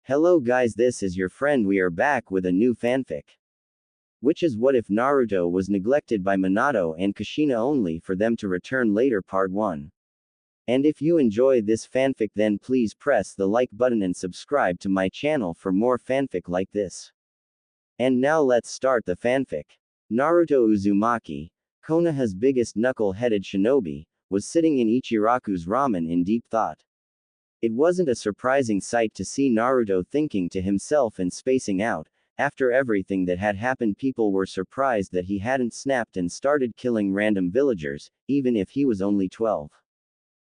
Hello guys, this is your friend. We are back with a new fanfic. Which is what if Naruto was neglected by Minato and Kushina only for them to return later, part 1. And if you enjoy this fanfic, then please press the like button and subscribe to my channel for more fanfic like this. And now let's start the fanfic. Naruto Uzumaki, Konoha's biggest knuckle-headed shinobi, was sitting in Ichiraku's ramen in deep thought. It wasn't a surprising sight to see Naruto thinking to himself and spacing out. After everything that had happened, people were surprised that he hadn't snapped and started killing random villagers, even if he was only 12.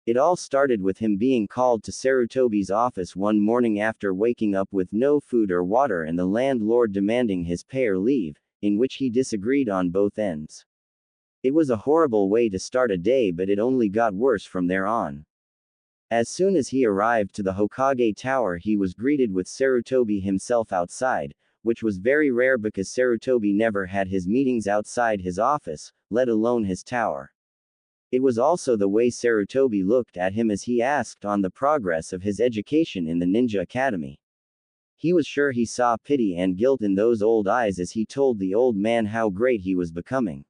It all started with him being called to Sarutobi's office one morning after waking up with no food or water and the landlord demanding his pay or leave, in which he disagreed on both ends. It was a horrible way to start a day, but it only got worse from there on. As soon as he arrived to the Hokage Tower, he was greeted with Sarutobi himself outside, which was very rare because Sarutobi never had his meetings outside his office, let alone his tower. It was also the way Sarutobi looked at him as he asked on the progress of his education in the Ninja Academy. He was sure he saw pity and guilt in those old eyes as he told the old man how great he was becoming.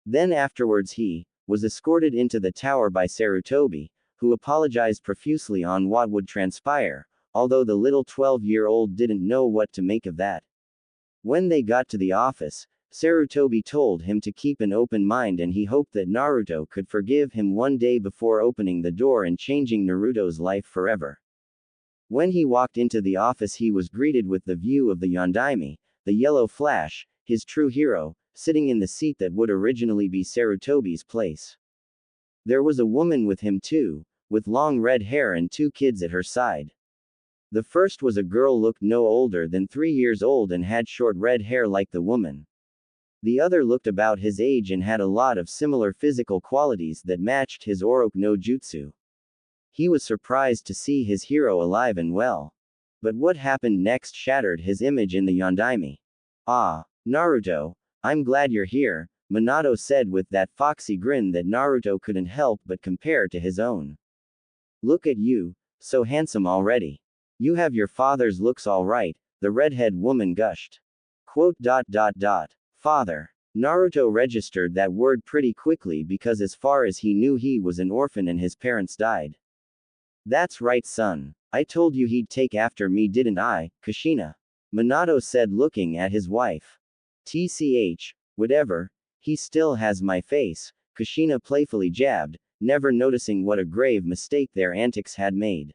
Then afterwards he was escorted into the tower by Sarutobi, who apologized profusely on what would transpire, although the little 12-year-old didn't know what to make of that. When they got to the office, Sarutobi told him to keep an open mind and he hoped that Naruto could forgive him one day before opening the door and changing Naruto's life forever. When he walked into the office, he was greeted with the view of the Yondaime, the Yellow Flash, his true hero, sitting in the seat that would originally be Sarutobi's place. There was a woman with him too, with long red hair and 2 kids at her side. The first was a girl looked no older than 3 years old and had short red hair like the woman. The other looked about his age and had a lot of similar physical qualities that matched his Oroku no Jutsu. He was surprised to see his hero alive and well. But what happened next shattered his image in the Yondaime. "Ah, Naruto, I'm glad you're here," Minato said with that foxy grin that Naruto couldn't help but compare to his own. "Look at you, so handsome already. You have your father's looks all right," the redhead woman gushed. Father. Naruto registered that word pretty quickly because as far as he knew he was an orphan and his parents died. "That's right, son. I told you he'd take after me, didn't I, Kushina?" Minato said looking at his wife. "Tch, whatever, he still has my face," Kushina playfully jabbed, never noticing what a grave mistake their antics had made.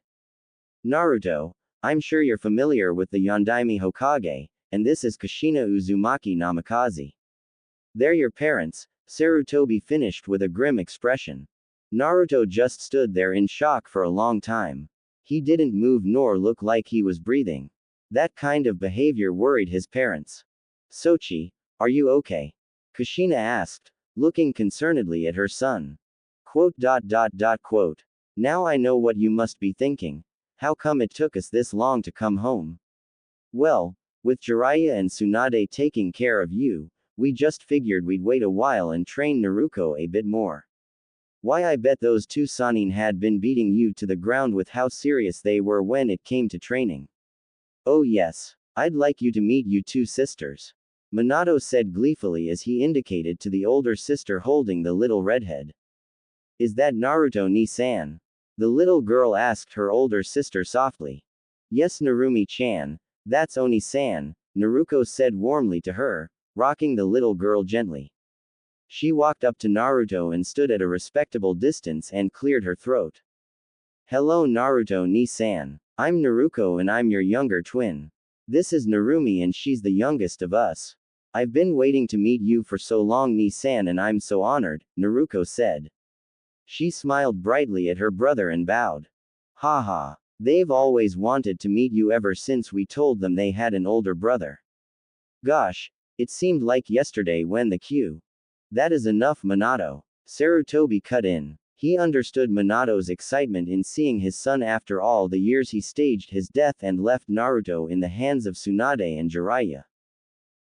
"Naruto, I'm sure you're familiar with the Yondaime Hokage, and this is Kushina Uzumaki Namikaze. They're your parents," Sarutobi finished with a grim expression. Naruto just stood there in shock for a long time. He didn't move nor look like he was breathing. That kind of behavior worried his parents. "Sochi, are you okay?" Kushina asked, looking concernedly at her son. "Now I know what you must be thinking. How come it took us this long to come home? Well, with Jiraiya and Tsunade taking care of you, we just figured we'd wait a while and train Naruto a bit more. Why, I bet those 2 Sannin had been beating you to the ground with how serious they were when it came to training. Oh yes, I'd like you to meet you 2 sisters," Minato said gleefully as he indicated to the older sister holding the little redhead. "Is that Naruto ni-san?" the little girl asked her older sister softly. "Yes, Narumi-chan, that's Oni-san," Naruto said warmly to her, rocking the little girl gently. She walked up to Naruto and stood at a respectable distance and cleared her throat. "Hello Naruto ni-san. I'm Naruko and I'm your younger twin. This is Narumi and she's the youngest of us. I've been waiting to meet you for so long ni-san and I'm so honored," Naruko said. She smiled brightly at her brother and bowed. "Haha. They've always wanted to meet you ever since we told them they had an older brother. Gosh, it seemed like yesterday when the Q. That is enough, Minato." Sarutobi cut in. He understood Minato's excitement in seeing his son after all the years he staged his death and left Naruto in the hands of Tsunade and Jiraiya.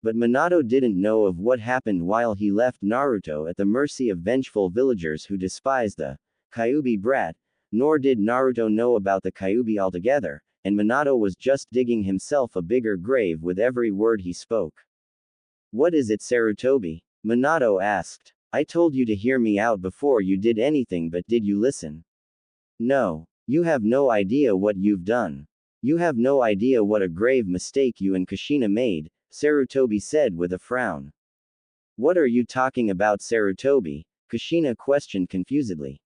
But Minato didn't know of what happened while he left Naruto at the mercy of vengeful villagers who despised the Kyuubi brat, nor did Naruto know about the Kyuubi altogether, and Minato was just digging himself a bigger grave with every word he spoke. What is it, Sarutobi? Minato asked. I told you to hear me out before you did anything, but did you listen? No. You have no idea what you've done. You have no idea what a grave mistake you and Kushina made, Sarutobi said with a frown. What are you talking about, Sarutobi? Kushina questioned confusedly.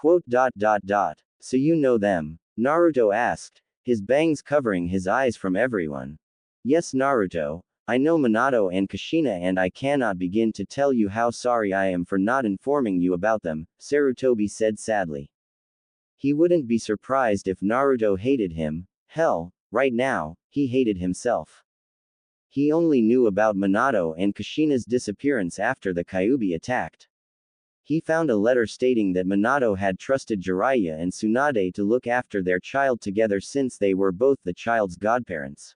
So you know them? Naruto asked, his bangs covering his eyes from everyone. Yes, Naruto, I know Minato and Kushina, and I cannot begin to tell you how sorry I am for not informing you about them, Sarutobi said sadly. He wouldn't be surprised if Naruto hated him. Hell, right now, he hated himself. He only knew about Minato and Kushina's disappearance after the Kyuubi attacked. He found a letter stating that Minato had trusted Jiraiya and Tsunade to look after their child together since they were both the child's godparents.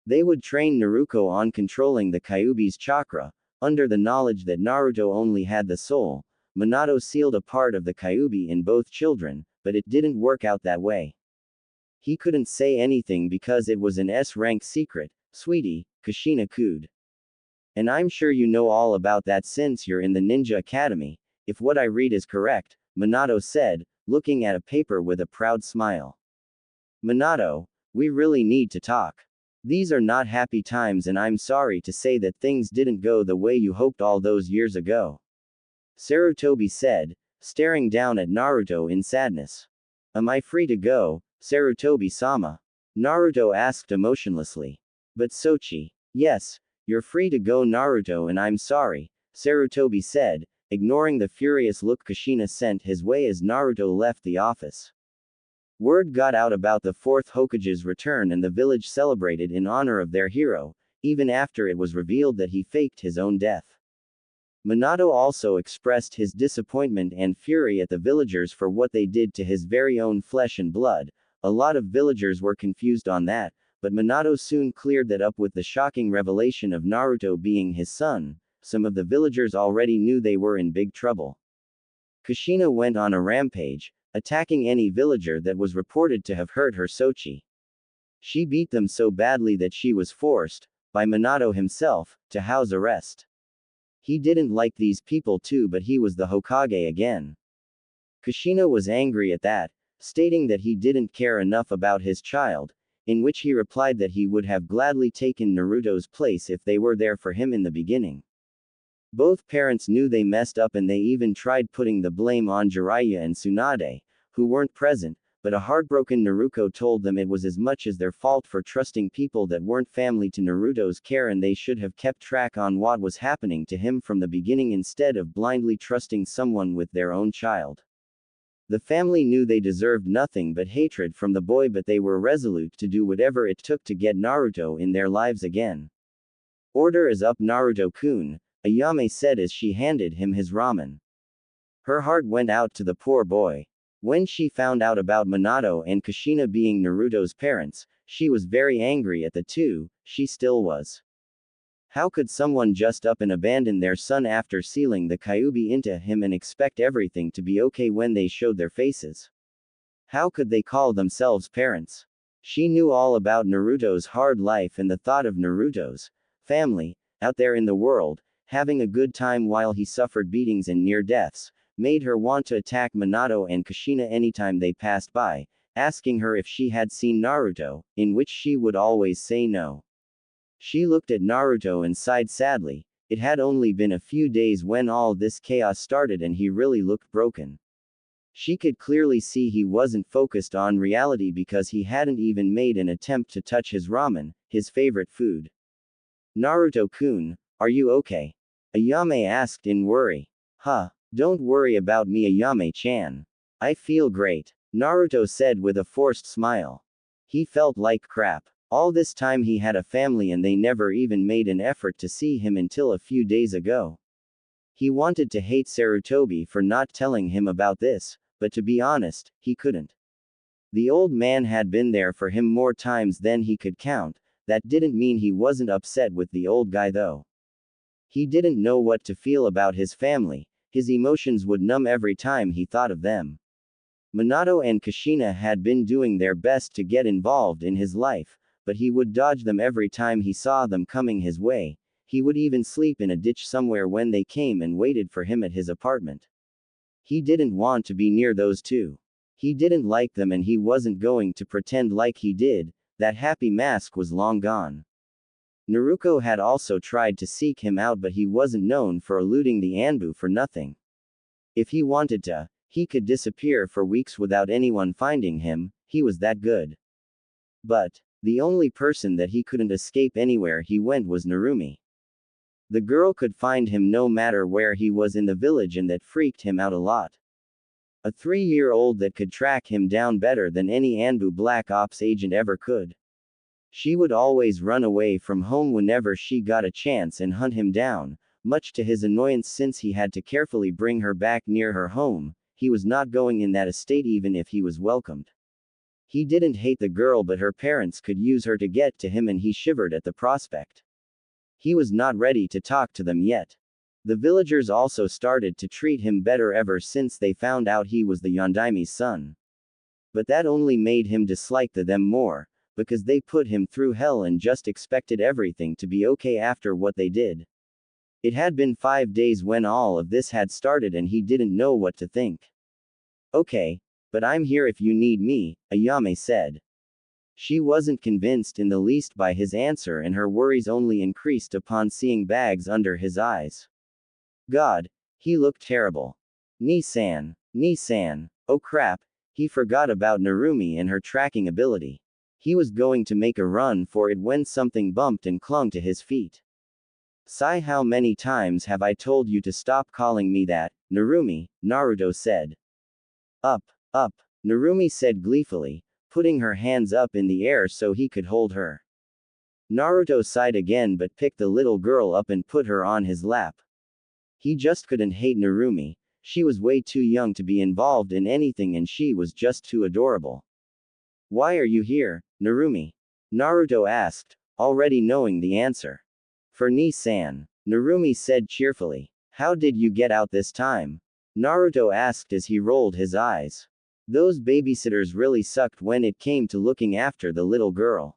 They would train Naruto on controlling the Kyuubi's chakra. Under the knowledge that Naruto only had the soul, Minato sealed a part of the Kyuubi in both children, but it didn't work out that way. He couldn't say anything because it was an S-rank secret, sweetie, Kushina cooed. And I'm sure you know all about that since you're in the Ninja Academy, if what I read is correct, Minato said, looking at a paper with a proud smile. Minato, we really need to talk. These are not happy times, and I'm sorry to say that things didn't go the way you hoped all those years ago. Sarutobi said, staring down at Naruto in sadness. Am I free to go, Sarutobi-sama? Naruto asked emotionlessly. But Sochi. Yes, you're free to go, Naruto, and I'm sorry, Sarutobi said, ignoring the furious look Kushina sent his way as Naruto left the office. Word got out about the fourth Hokage's return, and the village celebrated in honor of their hero, even after it was revealed that he faked his own death. Minato also expressed his disappointment and fury at the villagers for what they did to his very own flesh and blood. A lot of villagers were confused on that, but Minato soon cleared that up with the shocking revelation of Naruto being his son. Some of the villagers already knew they were in big trouble. Kushina went on a rampage, attacking any villager that was reported to have hurt her Sochi. She beat them so badly that she was forced, by Minato himself, to house arrest. He didn't like these people too, but he was the Hokage again. Kushina was angry at that, stating that he didn't care enough about his child, in which he replied that he would have gladly taken Naruto's place if they were there for him in the beginning. Both parents knew they messed up, and they even tried putting the blame on Jiraiya and Tsunade, who weren't present, but a heartbroken Naruto told them it was as much as their fault for trusting people that weren't family to Naruto's care, and they should have kept track on what was happening to him from the beginning instead of blindly trusting someone with their own child. The family knew they deserved nothing but hatred from the boy, but they were resolute to do whatever it took to get Naruto in their lives again. Order is up, Naruto-kun, Ayame said as she handed him his ramen. Her heart went out to the poor boy. When she found out about Minato and Kushina being Naruto's parents, she was very angry at the two. She still was. How could someone just up and abandon their son after sealing the Kyuubi into him and expect everything to be okay when they showed their faces? How could they call themselves parents? She knew all about Naruto's hard life, and the thought of Naruto's family, out there in the world, having a good time while he suffered beatings and near deaths, made her want to attack Minato and Kushina anytime they passed by, asking her if she had seen Naruto, in which she would always say no. She looked at Naruto and sighed sadly. It had only been a few days when all this chaos started, and he really looked broken. She could clearly see he wasn't focused on reality because he hadn't even made an attempt to touch his ramen, his favorite food. Naruto-kun, are you okay? Ayame asked in worry. Huh. Don't worry about me, Ayame-chan. I feel great, Naruto said with a forced smile. He felt like crap. All this time he had a family, and they never even made an effort to see him until a few days ago. He wanted to hate Sarutobi for not telling him about this, but to be honest, he couldn't. The old man had been there for him more times than he could count. That didn't mean he wasn't upset with the old guy though. He didn't know what to feel about his family. His emotions would numb every time he thought of them. Minato and Kushina had been doing their best to get involved in his life, but he would dodge them every time he saw them coming his way. He would even sleep in a ditch somewhere when they came and waited for him at his apartment. He didn't want to be near those two. He didn't like them and he wasn't going to pretend like he did. That happy mask was long gone. Naruto had also tried to seek him out, but he wasn't known for eluding the Anbu for nothing. If he wanted to, he could disappear for weeks without anyone finding him. He was that good. But the only person that he couldn't escape anywhere he went was Narumi. The girl could find him no matter where he was in the village, and that freaked him out a lot. A 3-year-old that could track him down better than any Anbu Black Ops agent ever could. She would always run away from home whenever she got a chance and hunt him down, much to his annoyance since he had to carefully bring her back near her home. He was not going in that estate even if he was welcomed. He didn't hate the girl, but her parents could use her to get to him and he shivered at the prospect. He was not ready to talk to them yet. The villagers also started to treat him better ever since they found out he was the Yondaime's son. But that only made him dislike them more, because they put him through hell and just expected everything to be okay after what they did. It had been 5 days when all of this had started and he didn't know what to think. Okay, but I'm here if you need me, Ayame said. She wasn't convinced in the least by his answer and her worries only increased upon seeing bags under his eyes. God, he looked terrible. Ni-san, oh crap, he forgot about Narumi and her tracking ability. He was going to make a run for it when something bumped and clung to his feet. Sigh, how many times have I told you to stop calling me that, Narumi, Naruto said. Up, Narumi said gleefully, putting her hands up in the air so he could hold her. Naruto sighed again but picked the little girl up and put her on his lap. He just couldn't hate Narumi. She was way too young to be involved in anything and she was just too adorable. Why are you here, Narumi? Naruto asked, already knowing the answer. For Ni-san, Narumi said cheerfully. How did you get out this time? Naruto asked as he rolled his eyes. Those babysitters really sucked when it came to looking after the little girl.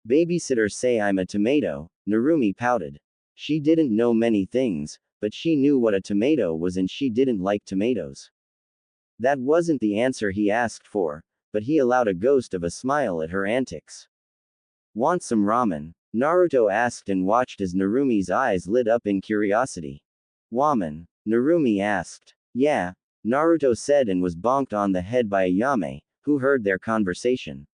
Babysitters say I'm a tomato, Narumi pouted. She didn't know many things, but she knew what a tomato was and she didn't like tomatoes. That wasn't the answer he asked for, but he allowed a ghost of a smile at her antics. Want some ramen? Naruto asked and watched as Narumi's eyes lit up in curiosity. Ramen? Narumi asked. Yeah, Naruto said and was bonked on the head by Ayame, who heard their conversation.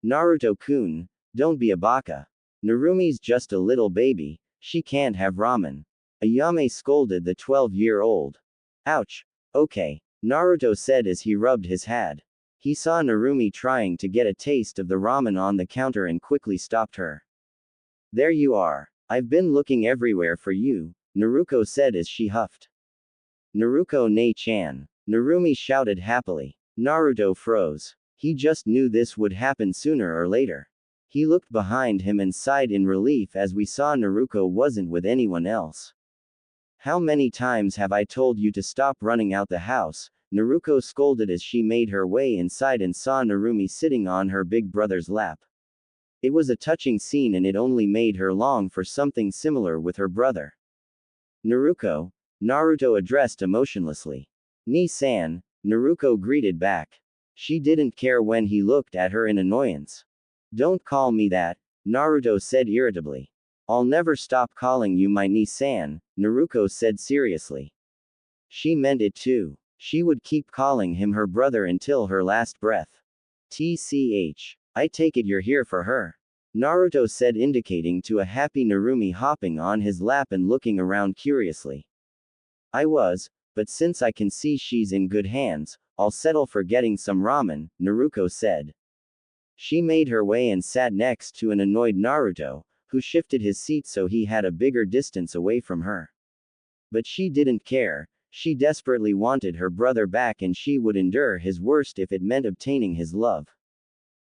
Naruto-kun, don't be a baka. Narumi's just a little baby, she can't have ramen. Ayame scolded the 12-year-old. Ouch. Okay, Naruto said as he rubbed his head. He saw Narumi trying to get a taste of the ramen on the counter and quickly stopped her. There you are. I've been looking everywhere for you, Naruto said as she huffed. Naruko-ne-chan. Narumi shouted happily. Naruto froze. He just knew this would happen sooner or later. He looked behind him and sighed in relief as we saw Naruto wasn't with anyone else. How many times have I told you to stop running out the house? Naruto scolded as she made her way inside and saw Narumi sitting on her big brother's lap. It was a touching scene and it only made her long for something similar with her brother. Naruto, Naruto addressed emotionlessly. Ni-san, Naruto greeted back. She didn't care when he looked at her in annoyance. Don't call me that, Naruto said irritably. I'll never stop calling you my Ni-san, Naruto said seriously. She meant it too. She would keep calling him her brother until her last breath. TCH. I take it you're here for her. Naruto said, indicating to a happy Narumi hopping on his lap and looking around curiously. I was, but since I can see she's in good hands, I'll settle for getting some ramen, Naruto said. She made her way and sat next to an annoyed Naruto, who shifted his seat so he had a bigger distance away from her. But she didn't care. She desperately wanted her brother back and she would endure his worst if it meant obtaining his love.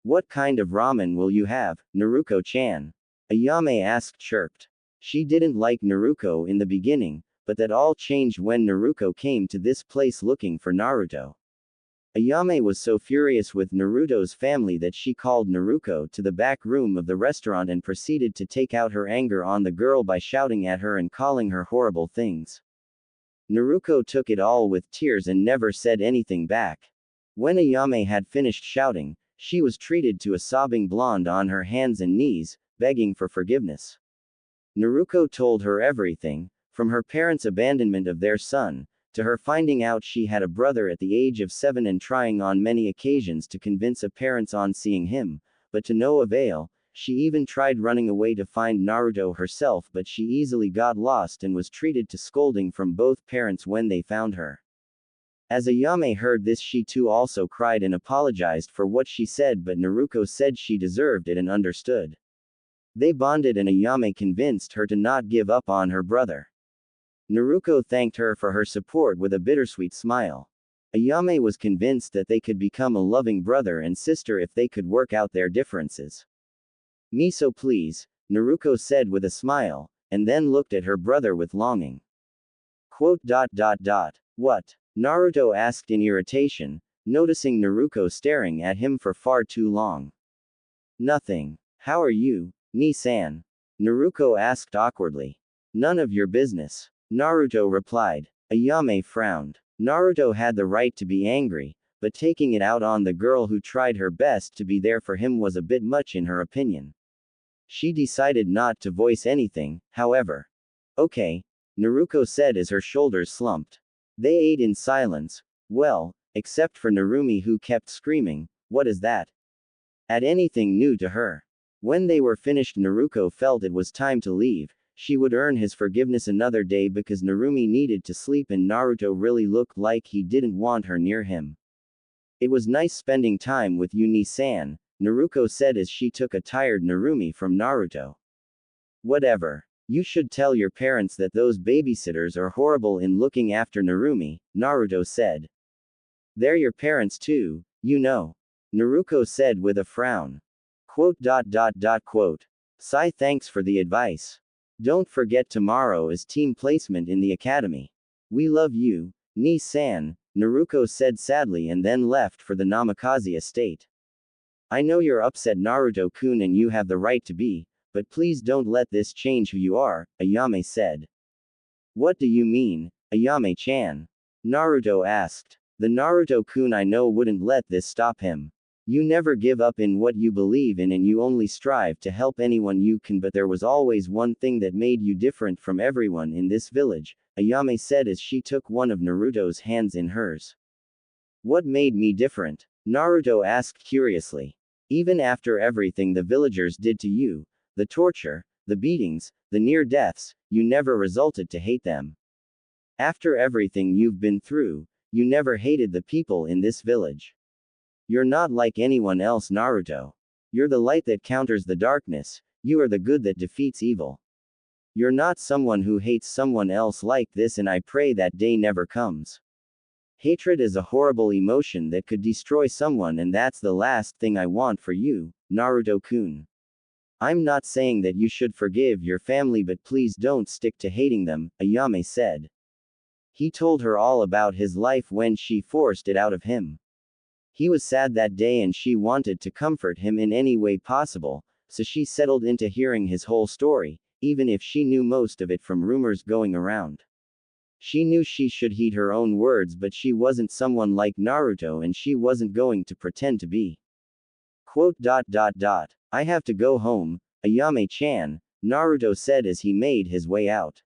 What kind of ramen will you have, Naruko-chan? Ayame asked chirped. She didn't like Naruto in the beginning, but that all changed when Naruto came to this place looking for Naruto. Ayame was so furious with Naruto's family that she called Naruto to the back room of the restaurant and proceeded to take out her anger on the girl by shouting at her and calling her horrible things. Naruto took it all with tears and never said anything back. When Ayame had finished shouting, she was treated to a sobbing blonde on her hands and knees, begging for forgiveness. Naruto told her everything, from her parents' abandonment of their son, to her finding out she had a brother at the age of 7 and trying on many occasions to convince a parents on seeing him, but to no avail. She even tried running away to find Naruto herself, but she easily got lost and was treated to scolding from both parents when they found her. As Ayame heard this, she too also cried and apologized for what she said, but Naruto said she deserved it and understood. They bonded and Ayame convinced her to not give up on her brother. Naruto thanked her for her support with a bittersweet smile. Ayame was convinced that they could become a loving brother and sister if they could work out their differences. "Me so please," Naruto said with a smile, and then looked at her brother with longing. What? Naruto asked in irritation, noticing Naruto staring at him for far too long. "Nothing. How are you, Ni-san?" Naruto asked awkwardly. "None of your business," Naruto replied. Ayame frowned. Naruto had the right to be angry, but taking it out on the girl who tried her best to be there for him was a bit much in her opinion. She decided not to voice anything, however. "Okay," Naruto said as her shoulders slumped. They ate in silence, well, except for Narumi, who kept screaming, "What is that?" at anything new to her. When they were finished, Naruto felt it was time to leave. She would earn his forgiveness another day because Narumi needed to sleep and Naruto really looked like he didn't want her near him. "It was nice spending time with you, Ni-san," Naruto said as she took a tired Narumi from Naruto. "Whatever. You should tell your parents that those babysitters are horrible in looking after Narumi," Naruto said. "They're your parents too, you know," Naruto said with a frown. Sai, thanks for the advice. Don't forget tomorrow is team placement in the academy. We love you, Ni-san, Naruto said sadly and then left for the Namikaze estate. "I know you're upset, Naruto-kun, and you have the right to be, but please don't let this change who you are," Ayame said. "What do you mean, Ayame-chan?" Naruto asked. "The Naruto-kun I know wouldn't let this stop him. You never give up in what you believe in and you only strive to help anyone you can, but there was always one thing that made you different from everyone in this village," Ayame said as she took one of Naruto's hands in hers. "What made me different?" Naruto asked curiously. "Even after everything the villagers did to you, the torture, the beatings, the near deaths, you never resulted to hate them. After everything you've been through, you never hated the people in this village. You're not like anyone else, Naruto. You're the light that counters the darkness, you are the good that defeats evil. You're not someone who hates someone else like this, and I pray that day never comes. Hatred is a horrible emotion that could destroy someone, and that's the last thing I want for you, Naruto-kun. I'm not saying that you should forgive your family, but please don't stick to hating them," Ayame said. He told her all about his life when she forced it out of him. He was sad that day and she wanted to comfort him in any way possible, so she settled into hearing his whole story, even if she knew most of it from rumors going around. She knew she should heed her own words, but she wasn't someone like Naruto and she wasn't going to pretend to be. "I have to go home, Ayame-chan," Naruto said as he made his way out.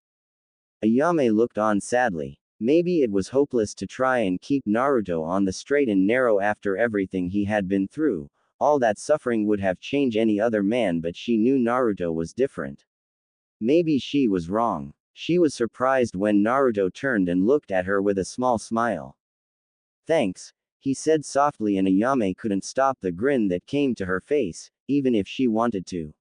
Ayame looked on sadly. Maybe it was hopeless to try and keep Naruto on the straight and narrow after everything he had been through. All that suffering would have changed any other man, but she knew Naruto was different. Maybe she was wrong. She was surprised when Naruto turned and looked at her with a small smile. "Thanks," he said softly, and Ayame couldn't stop the grin that came to her face, even if she wanted to.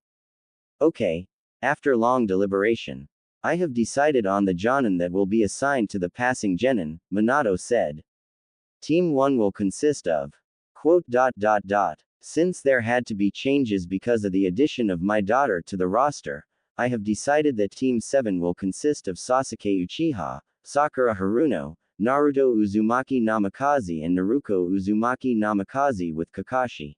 "Okay." After long deliberation, "I have decided on the Jonin that will be assigned to the passing genin," Minato said. "Team 1 will consist of. Since there had to be changes because of the addition of my daughter to the roster, I have decided that Team 7 will consist of Sasuke Uchiha, Sakura Haruno, Naruto Uzumaki Namikaze and Naruto Uzumaki Namikaze with Kakashi.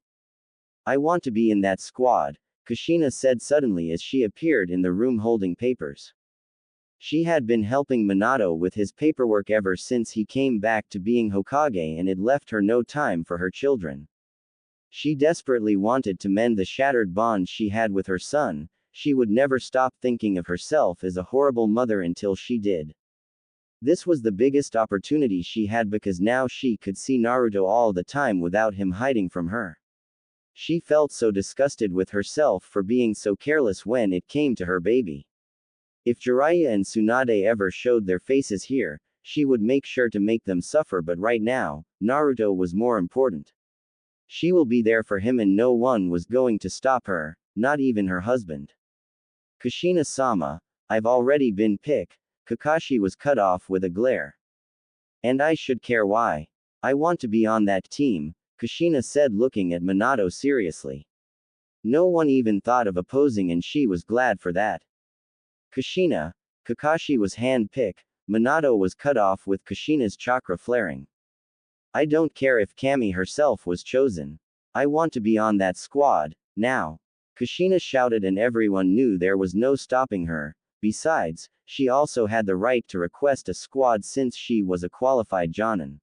I want to be in that squad, Kushina said suddenly as she appeared in the room holding papers. She had been helping Minato with his paperwork ever since he came back to being Hokage, and it left her no time for her children. She desperately wanted to mend the shattered bond she had with her son. She would never stop thinking of herself as a horrible mother until she did. This was the biggest opportunity she had because now she could see Naruto all the time without him hiding from her. She felt so disgusted with herself for being so careless when it came to her baby. If Jiraiya and Tsunade ever showed their faces here, she would make sure to make them suffer, but right now, Naruto was more important. She will be there for him and no one was going to stop her, not even her husband. Kushina-sama, I've already been picked. Kakashi was cut off with a glare. And I should care why. I want to be on that team, Kushina said looking at Minato seriously. No one even thought of opposing and she was glad for that. Kushina, Kakashi was hand-picked, Minato was cut off with Kushina's chakra flaring. I don't care if Kami herself was chosen. I want to be on that squad, now. Kushina shouted and everyone knew there was no stopping her. Besides, she also had the right to request a squad since she was a qualified Jonin.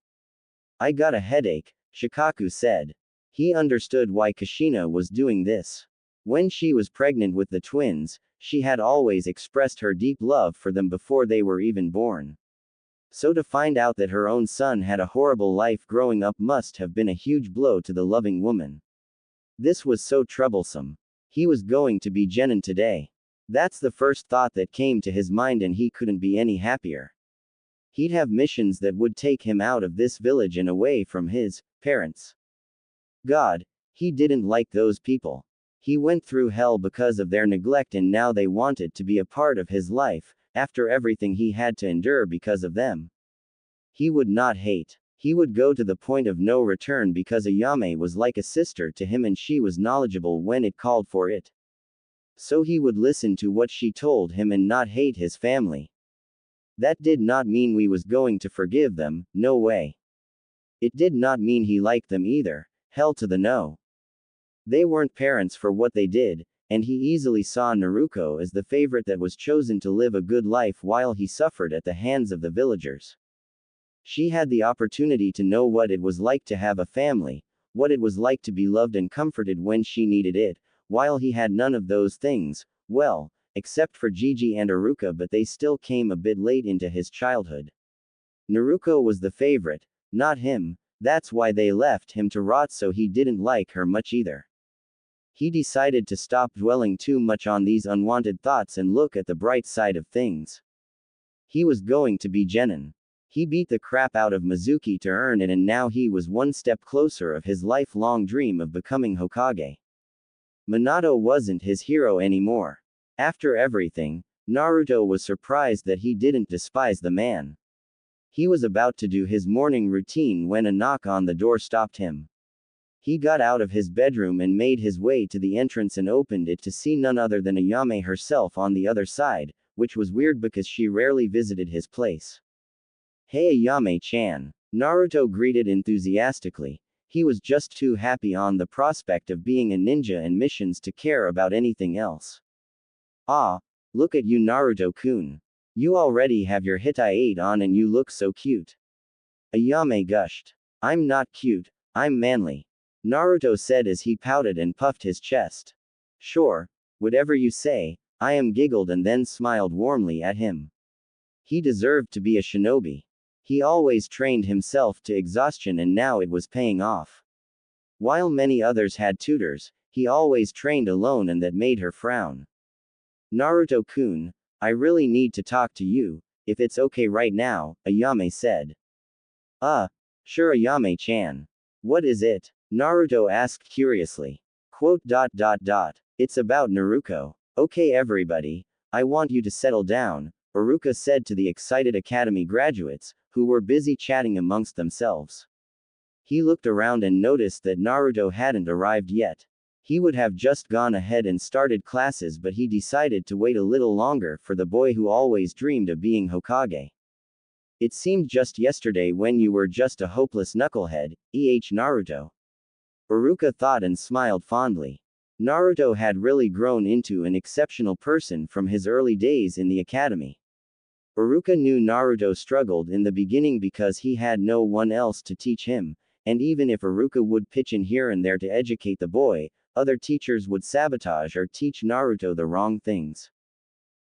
I got a headache, Shikaku said. He understood why Kushina was doing this. When she was pregnant with the twins, she had always expressed her deep love for them before they were even born. So to find out that her own son had a horrible life growing up must have been a huge blow to the loving woman. This was so troublesome. He was going to be Genin today. That's the first thought that came to his mind and he couldn't be any happier. He'd have missions that would take him out of this village and away from his parents. God, he didn't like those people. He went through hell because of their neglect and now they wanted to be a part of his life, after everything he had to endure because of them. He would not hate. He would go to the point of no return because Ayame was like a sister to him and she was knowledgeable when it called for it. So he would listen to what she told him and not hate his family. That did not mean we was going to forgive them, no way. It did not mean he liked them either, hell to the no. They weren't parents for what they did, and he easily saw Naruto as the favorite that was chosen to live a good life while he suffered at the hands of the villagers. She had the opportunity to know what it was like to have a family, what it was like to be loved and comforted when she needed it, while he had none of those things, well, except for Gigi and Aruka, but they still came a bit late into his childhood. Naruto was the favorite, not him, that's why they left him to rot, so he didn't like her much either. He decided to stop dwelling too much on these unwanted thoughts and look at the bright side of things. He was going to be Genin. He beat the crap out of Mizuki to earn it and now he was one step closer of his lifelong dream of becoming Hokage. Minato wasn't his hero anymore. After everything, Naruto was surprised that he didn't despise the man. He was about to do his morning routine when a knock on the door stopped him. He got out of his bedroom and made his way to the entrance and opened it to see none other than Ayame herself on the other side, which was weird because she rarely visited his place. Hey Ayame-chan. Naruto greeted enthusiastically. He was just too happy on the prospect of being a ninja and missions to care about anything else. Ah, look at you Naruto-kun. You already have your Hitai 8 on and you look so cute. Ayame gushed. I'm not cute, I'm manly. Naruto said as he pouted and puffed his chest. Sure, whatever you say, I am giggled and then smiled warmly at him. He deserved to be a shinobi. He always trained himself to exhaustion and now it was paying off. While many others had tutors, he always trained alone and that made her frown. Naruto-kun, I really need to talk to you, if it's okay right now, Ayame said. Sure Ayame-chan. What is it? Naruto asked curiously. It's about Naruto. Okay everybody, I want you to settle down, Aruka said to the excited academy graduates, who were busy chatting amongst themselves. He looked around and noticed that Naruto hadn't arrived yet. He would have just gone ahead and started classes, but he decided to wait a little longer for the boy who always dreamed of being Hokage. It seemed just yesterday when you were just a hopeless knucklehead, Naruto. Iruka thought and smiled fondly. Naruto had really grown into an exceptional person from his early days in the academy. Iruka knew Naruto struggled in the beginning because he had no one else to teach him, and even if Iruka would pitch in here and there to educate the boy, other teachers would sabotage or teach Naruto the wrong things.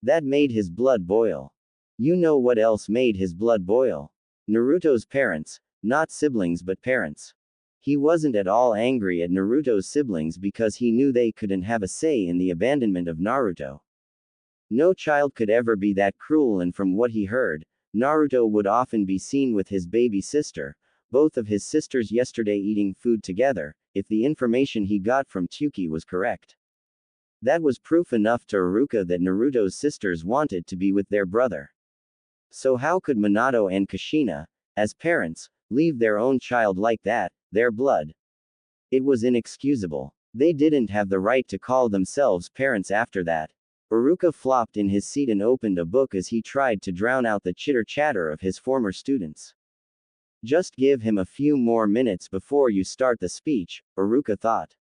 That made his blood boil. You know what else made his blood boil? Naruto's parents, not siblings but parents. He wasn't at all angry at Naruto's siblings because he knew they couldn't have a say in the abandonment of Naruto. No child could ever be that cruel, and from what he heard, Naruto would often be seen with his baby sister, both of his sisters yesterday eating food together, if the information he got from Tsuki was correct. That was proof enough to Iruka that Naruto's sisters wanted to be with their brother. So how could Minato and Kushina, as parents, leave their own child like that, their blood? It was inexcusable. They didn't have the right to call themselves parents after that. Iruka flopped in his seat and opened a book as he tried to drown out the chitter-chatter of his former students. Just give him a few more minutes before you start the speech, Iruka thought.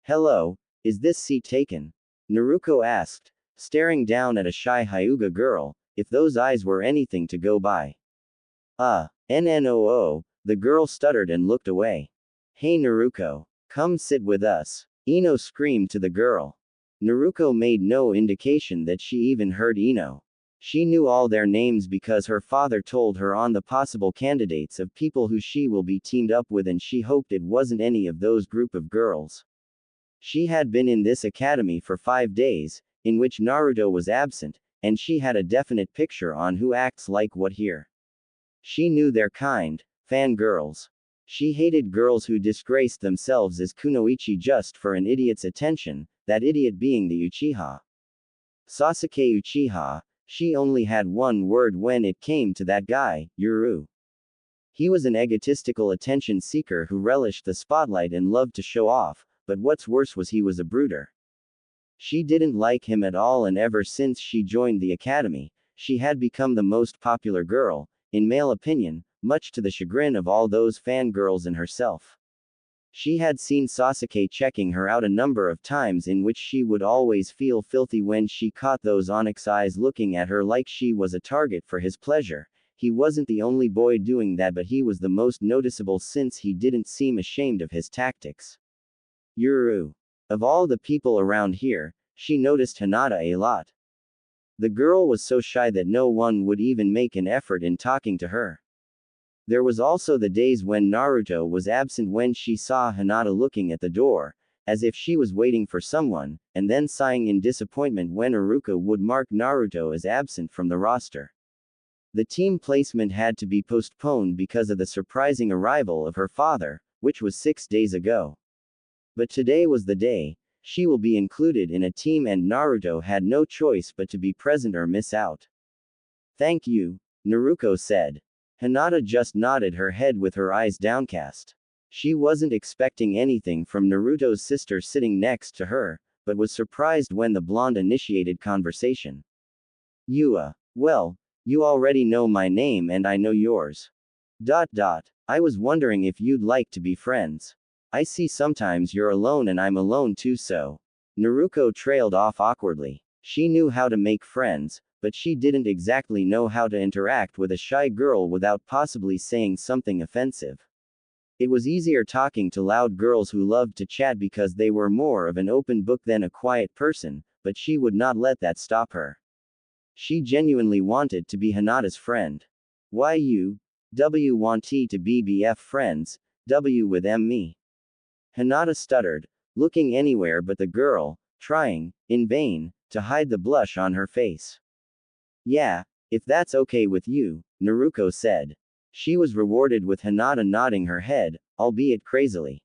Hello, is this seat taken? Naruto asked, staring down at a shy Hyuga girl, if those eyes were anything to go by. NNOO, the girl stuttered and looked away. Hey Naruto, come sit with us, Ino screamed to the girl. Naruto made no indication that she even heard Ino. She knew all their names because her father told her on the possible candidates of people who she will be teamed up with, and she hoped it wasn't any of those group of girls. She had been in this academy for 5 days, in which Naruto was absent, and she had a definite picture on who acts like what here. She knew their kind, fangirls. She hated girls who disgraced themselves as kunoichi just for an idiot's attention, that idiot being the Uchiha. Sasuke Uchiha. She only had one word when it came to that guy, Yuru. He was an egotistical attention seeker who relished the spotlight and loved to show off, but what's worse was he was a brooder. She didn't like him at all, and ever since she joined the academy, she had become the most popular girl, in male opinion, much to the chagrin of all those fangirls and herself. She had seen Sasuke checking her out a number of times, in which she would always feel filthy when she caught those onyx eyes looking at her like she was a target for his pleasure. He wasn't the only boy doing that, but he was the most noticeable since he didn't seem ashamed of his tactics. Yuru. Of all the people around here, she noticed Hinata a lot. The girl was so shy that no one would even make an effort in talking to her. There was also the days when Naruto was absent, when she saw Hinata looking at the door, as if she was waiting for someone, and then sighing in disappointment when Iruka would mark Naruto as absent from the roster. The team placement had to be postponed because of the surprising arrival of her father, which was 6 days ago. But today was the day. She will be included in a team, and Naruto had no choice but to be present or miss out. Thank you, Naruto said. Hinata just nodded her head with her eyes downcast. She wasn't expecting anything from Naruto's sister sitting next to her, but was surprised when the blonde initiated conversation. Well, you already know my name and I know yours. I was wondering if you'd like to be friends. I see sometimes you're alone and I'm alone too, so. Naruto trailed off awkwardly. She knew how to make friends, but she didn't exactly know how to interact with a shy girl without possibly saying something offensive. It was easier talking to loud girls who loved to chat because they were more of an open book than a quiet person, but she would not let that stop her. She genuinely wanted to be Hinata's friend. Why you want to be BF friends, with me? Hinata stuttered, looking anywhere but the girl, trying, in vain, to hide the blush on her face. Yeah, if that's okay with you, Naruto said. She was rewarded with Hinata nodding her head, albeit crazily.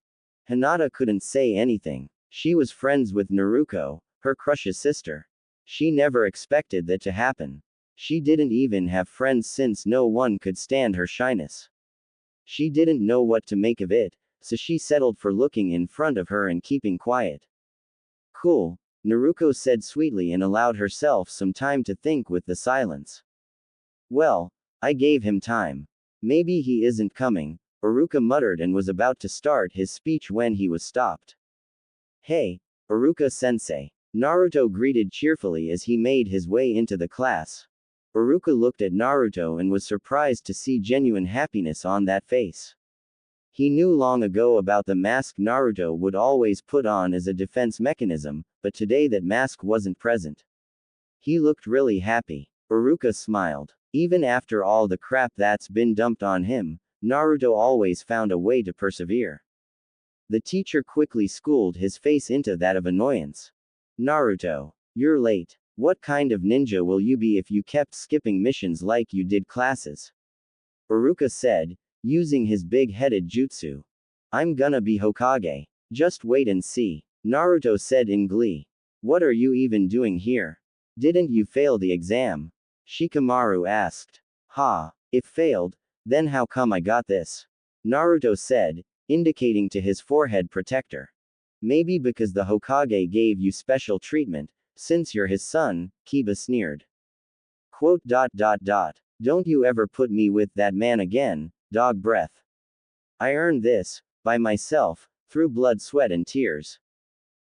Hinata couldn't say anything. She was friends with Naruto, her crush's sister. She never expected that to happen. She didn't even have friends since no one could stand her shyness. She didn't know what to make of it, so she settled for looking in front of her and keeping quiet. Cool, Naruto said sweetly and allowed herself some time to think with the silence. Well, I gave him time. Maybe he isn't coming, Iruka muttered and was about to start his speech when he was stopped. Hey, Iruka-sensei. Naruto greeted cheerfully as he made his way into the class. Iruka looked at Naruto and was surprised to see genuine happiness on that face. He knew long ago about the mask Naruto would always put on as a defense mechanism, but today that mask wasn't present. He looked really happy. Iruka smiled. Even after all the crap that's been dumped on him, Naruto always found a way to persevere. The teacher quickly schooled his face into that of annoyance. Naruto, you're late. What kind of ninja will you be if you kept skipping missions like you did classes? Iruka said, using his big-headed jutsu. I'm gonna be Hokage. Just wait and see. Naruto said in glee. What are you even doing here? Didn't you fail the exam? Shikamaru asked. Ha, if failed, then how come I got this? Naruto said, indicating to his forehead protector. Maybe because the Hokage gave you special treatment, since you're his son, Kiba sneered. Quote. Don't you ever put me with that man again, dog breath. I earned this, by myself, through blood, sweat and tears.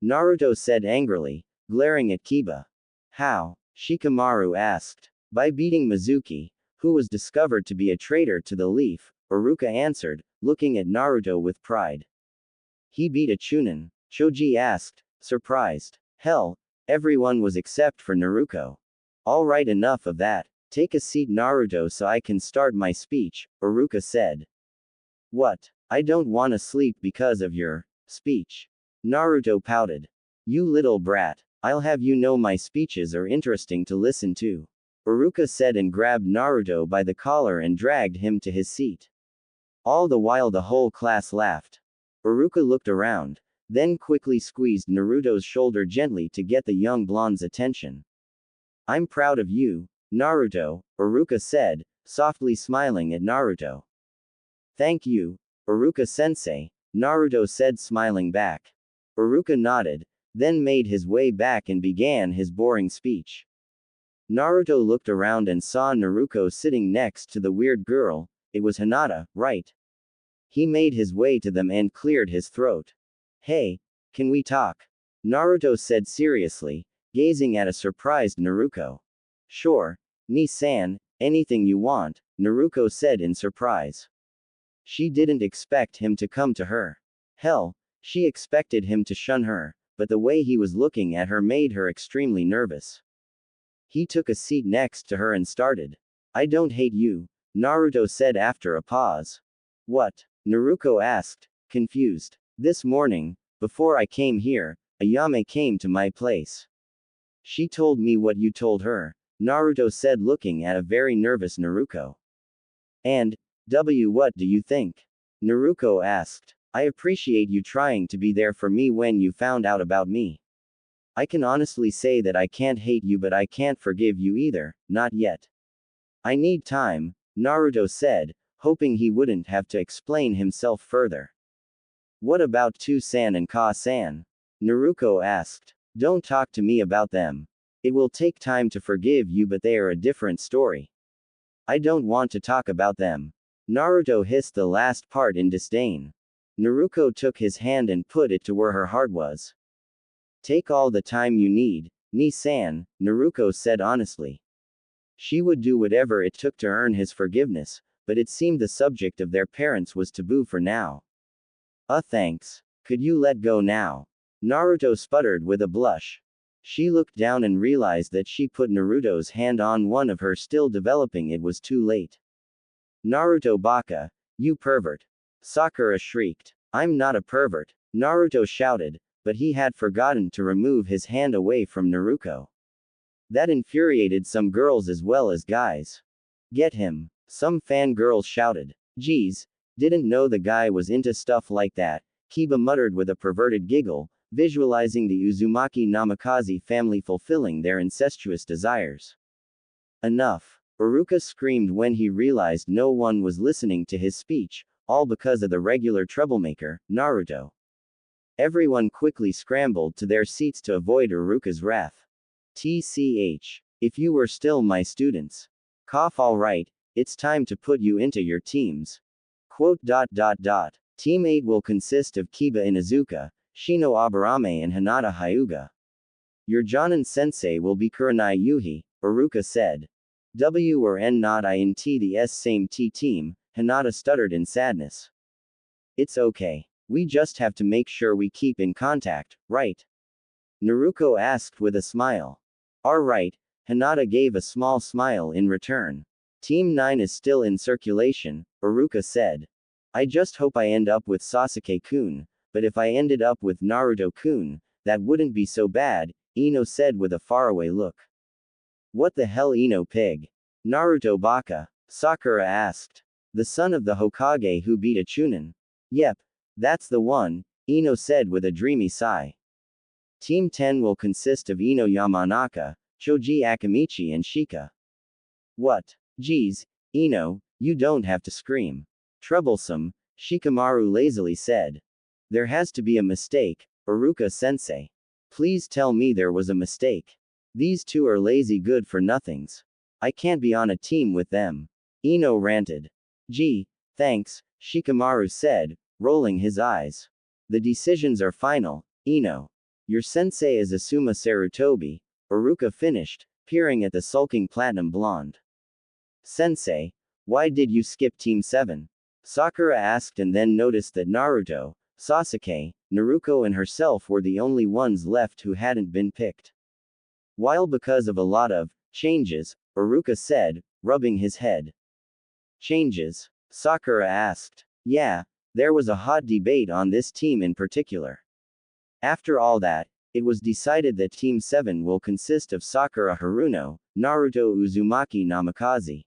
Naruto said angrily, glaring at Kiba. How? Shikamaru asked. By beating Mizuki, who was discovered to be a traitor to the leaf, Iruka answered, looking at Naruto with pride. He beat a Chunin, Choji asked, surprised. Hell, everyone was except for Naruto. Alright, enough of that. Take a seat, Naruto, so I can start my speech, Iruka said. What? I don't wanna sleep because of your speech. Naruto pouted. You little brat. I'll have you know my speeches are interesting to listen to. Iruka said and grabbed Naruto by the collar and dragged him to his seat. All the while the whole class laughed. Iruka looked around, then quickly squeezed Naruto's shoulder gently to get the young blonde's attention. I'm proud of you, Naruto, Iruka said, softly smiling at Naruto. Thank you, Iruka-sensei, Naruto said, smiling back. Iruka nodded, then made his way back and began his boring speech. Naruto looked around and saw Naruto sitting next to the weird girl. It was Hinata, right? He made his way to them and cleared his throat. Hey, can we talk? Naruto said seriously, gazing at a surprised Naruto. Sure, Ni-san, anything you want, Naruto said in surprise. She didn't expect him to come to her. Hell, she expected him to shun her, but the way he was looking at her made her extremely nervous. He took a seat next to her and started. I don't hate you, Naruto said after a pause. What? Naruto asked, confused. This morning, before I came here, Ayame came to my place. She told me what you told her, Naruto said, looking at a very nervous Naruto. And, what do you think? Naruto asked. I appreciate you trying to be there for me when you found out about me. I can honestly say that I can't hate you, but I can't forgive you either, not yet. I need time, Naruto said, hoping he wouldn't have to explain himself further. What about Tu-san and Ka-san? Naruto asked. Don't talk to me about them. It will take time to forgive you, but they are a different story. I don't want to talk about them. Naruto hissed the last part in disdain. Naruto took his hand and put it to where her heart was. Take all the time you need, Ni-san, Naruto said honestly. She would do whatever it took to earn his forgiveness, but it seemed the subject of their parents was taboo for now. Thanks. Could you let go now? Naruto sputtered with a blush. She looked down and realized that she put Naruto's hand on one of her, still developing. It was too late. Naruto baka, you pervert. Sakura shrieked. I'm not a pervert, Naruto shouted, but he had forgotten to remove his hand away from Naruto. That infuriated some girls as well as guys. Get him, some fangirls shouted. Geez, didn't know the guy was into stuff like that, Kiba muttered with a perverted giggle, visualizing the Uzumaki Namikaze family fulfilling their incestuous desires. Enough, Iruka screamed when he realized no one was listening to his speech, all because of the regular troublemaker, Naruto. Everyone quickly scrambled to their seats to avoid Iruka's wrath. TCH. If you were still my students. Cough. All right, It's time to put you into your teams. Quote. Team 8 will consist of Kiba Inuzuka, Shino Aburame, and Hinata Hyuga. Your Jonin sensei will be Kurenai Yuhi, Iruka said. W or N not int the S same T team, Hinata stuttered in sadness. It's okay. We just have to make sure we keep in contact, right? Naruto asked with a smile. Alright, Hinata gave a small smile in return. Team 9 is still in circulation, Iruka said. I just hope I end up with Sasuke-kun, but if I ended up with Naruto-kun, that wouldn't be so bad, Ino said with a faraway look. What the hell, Ino pig? Naruto baka? Sakura asked. The son of the Hokage who beat a Chunin. Yep, that's the one, Ino said with a dreamy sigh. Team 10 will consist of Ino Yamanaka, Choji Akamichi, and Shika. What? Geez, Ino, you don't have to scream. Troublesome, Shikamaru lazily said. There has to be a mistake, Iruka-sensei. Please tell me there was a mistake. These two are lazy good for nothings. I can't be on a team with them. Ino ranted. Gee, thanks, Shikamaru said, rolling his eyes. The decisions are final, Ino. Your sensei is Asuma Sarutobi, Iruka finished, peering at the sulking platinum blonde. Sensei, why did you skip Team 7? Sakura asked and then noticed that Naruto, Sasuke, Naruto and herself were the only ones left who hadn't been picked. While because of a lot of changes, Iruka said, rubbing his head. Changes? Sakura asked. Yeah, there was a hot debate on this team in particular. After all that, it was decided that Team 7 will consist of Sakura Haruno, Naruto Uzumaki Namikaze.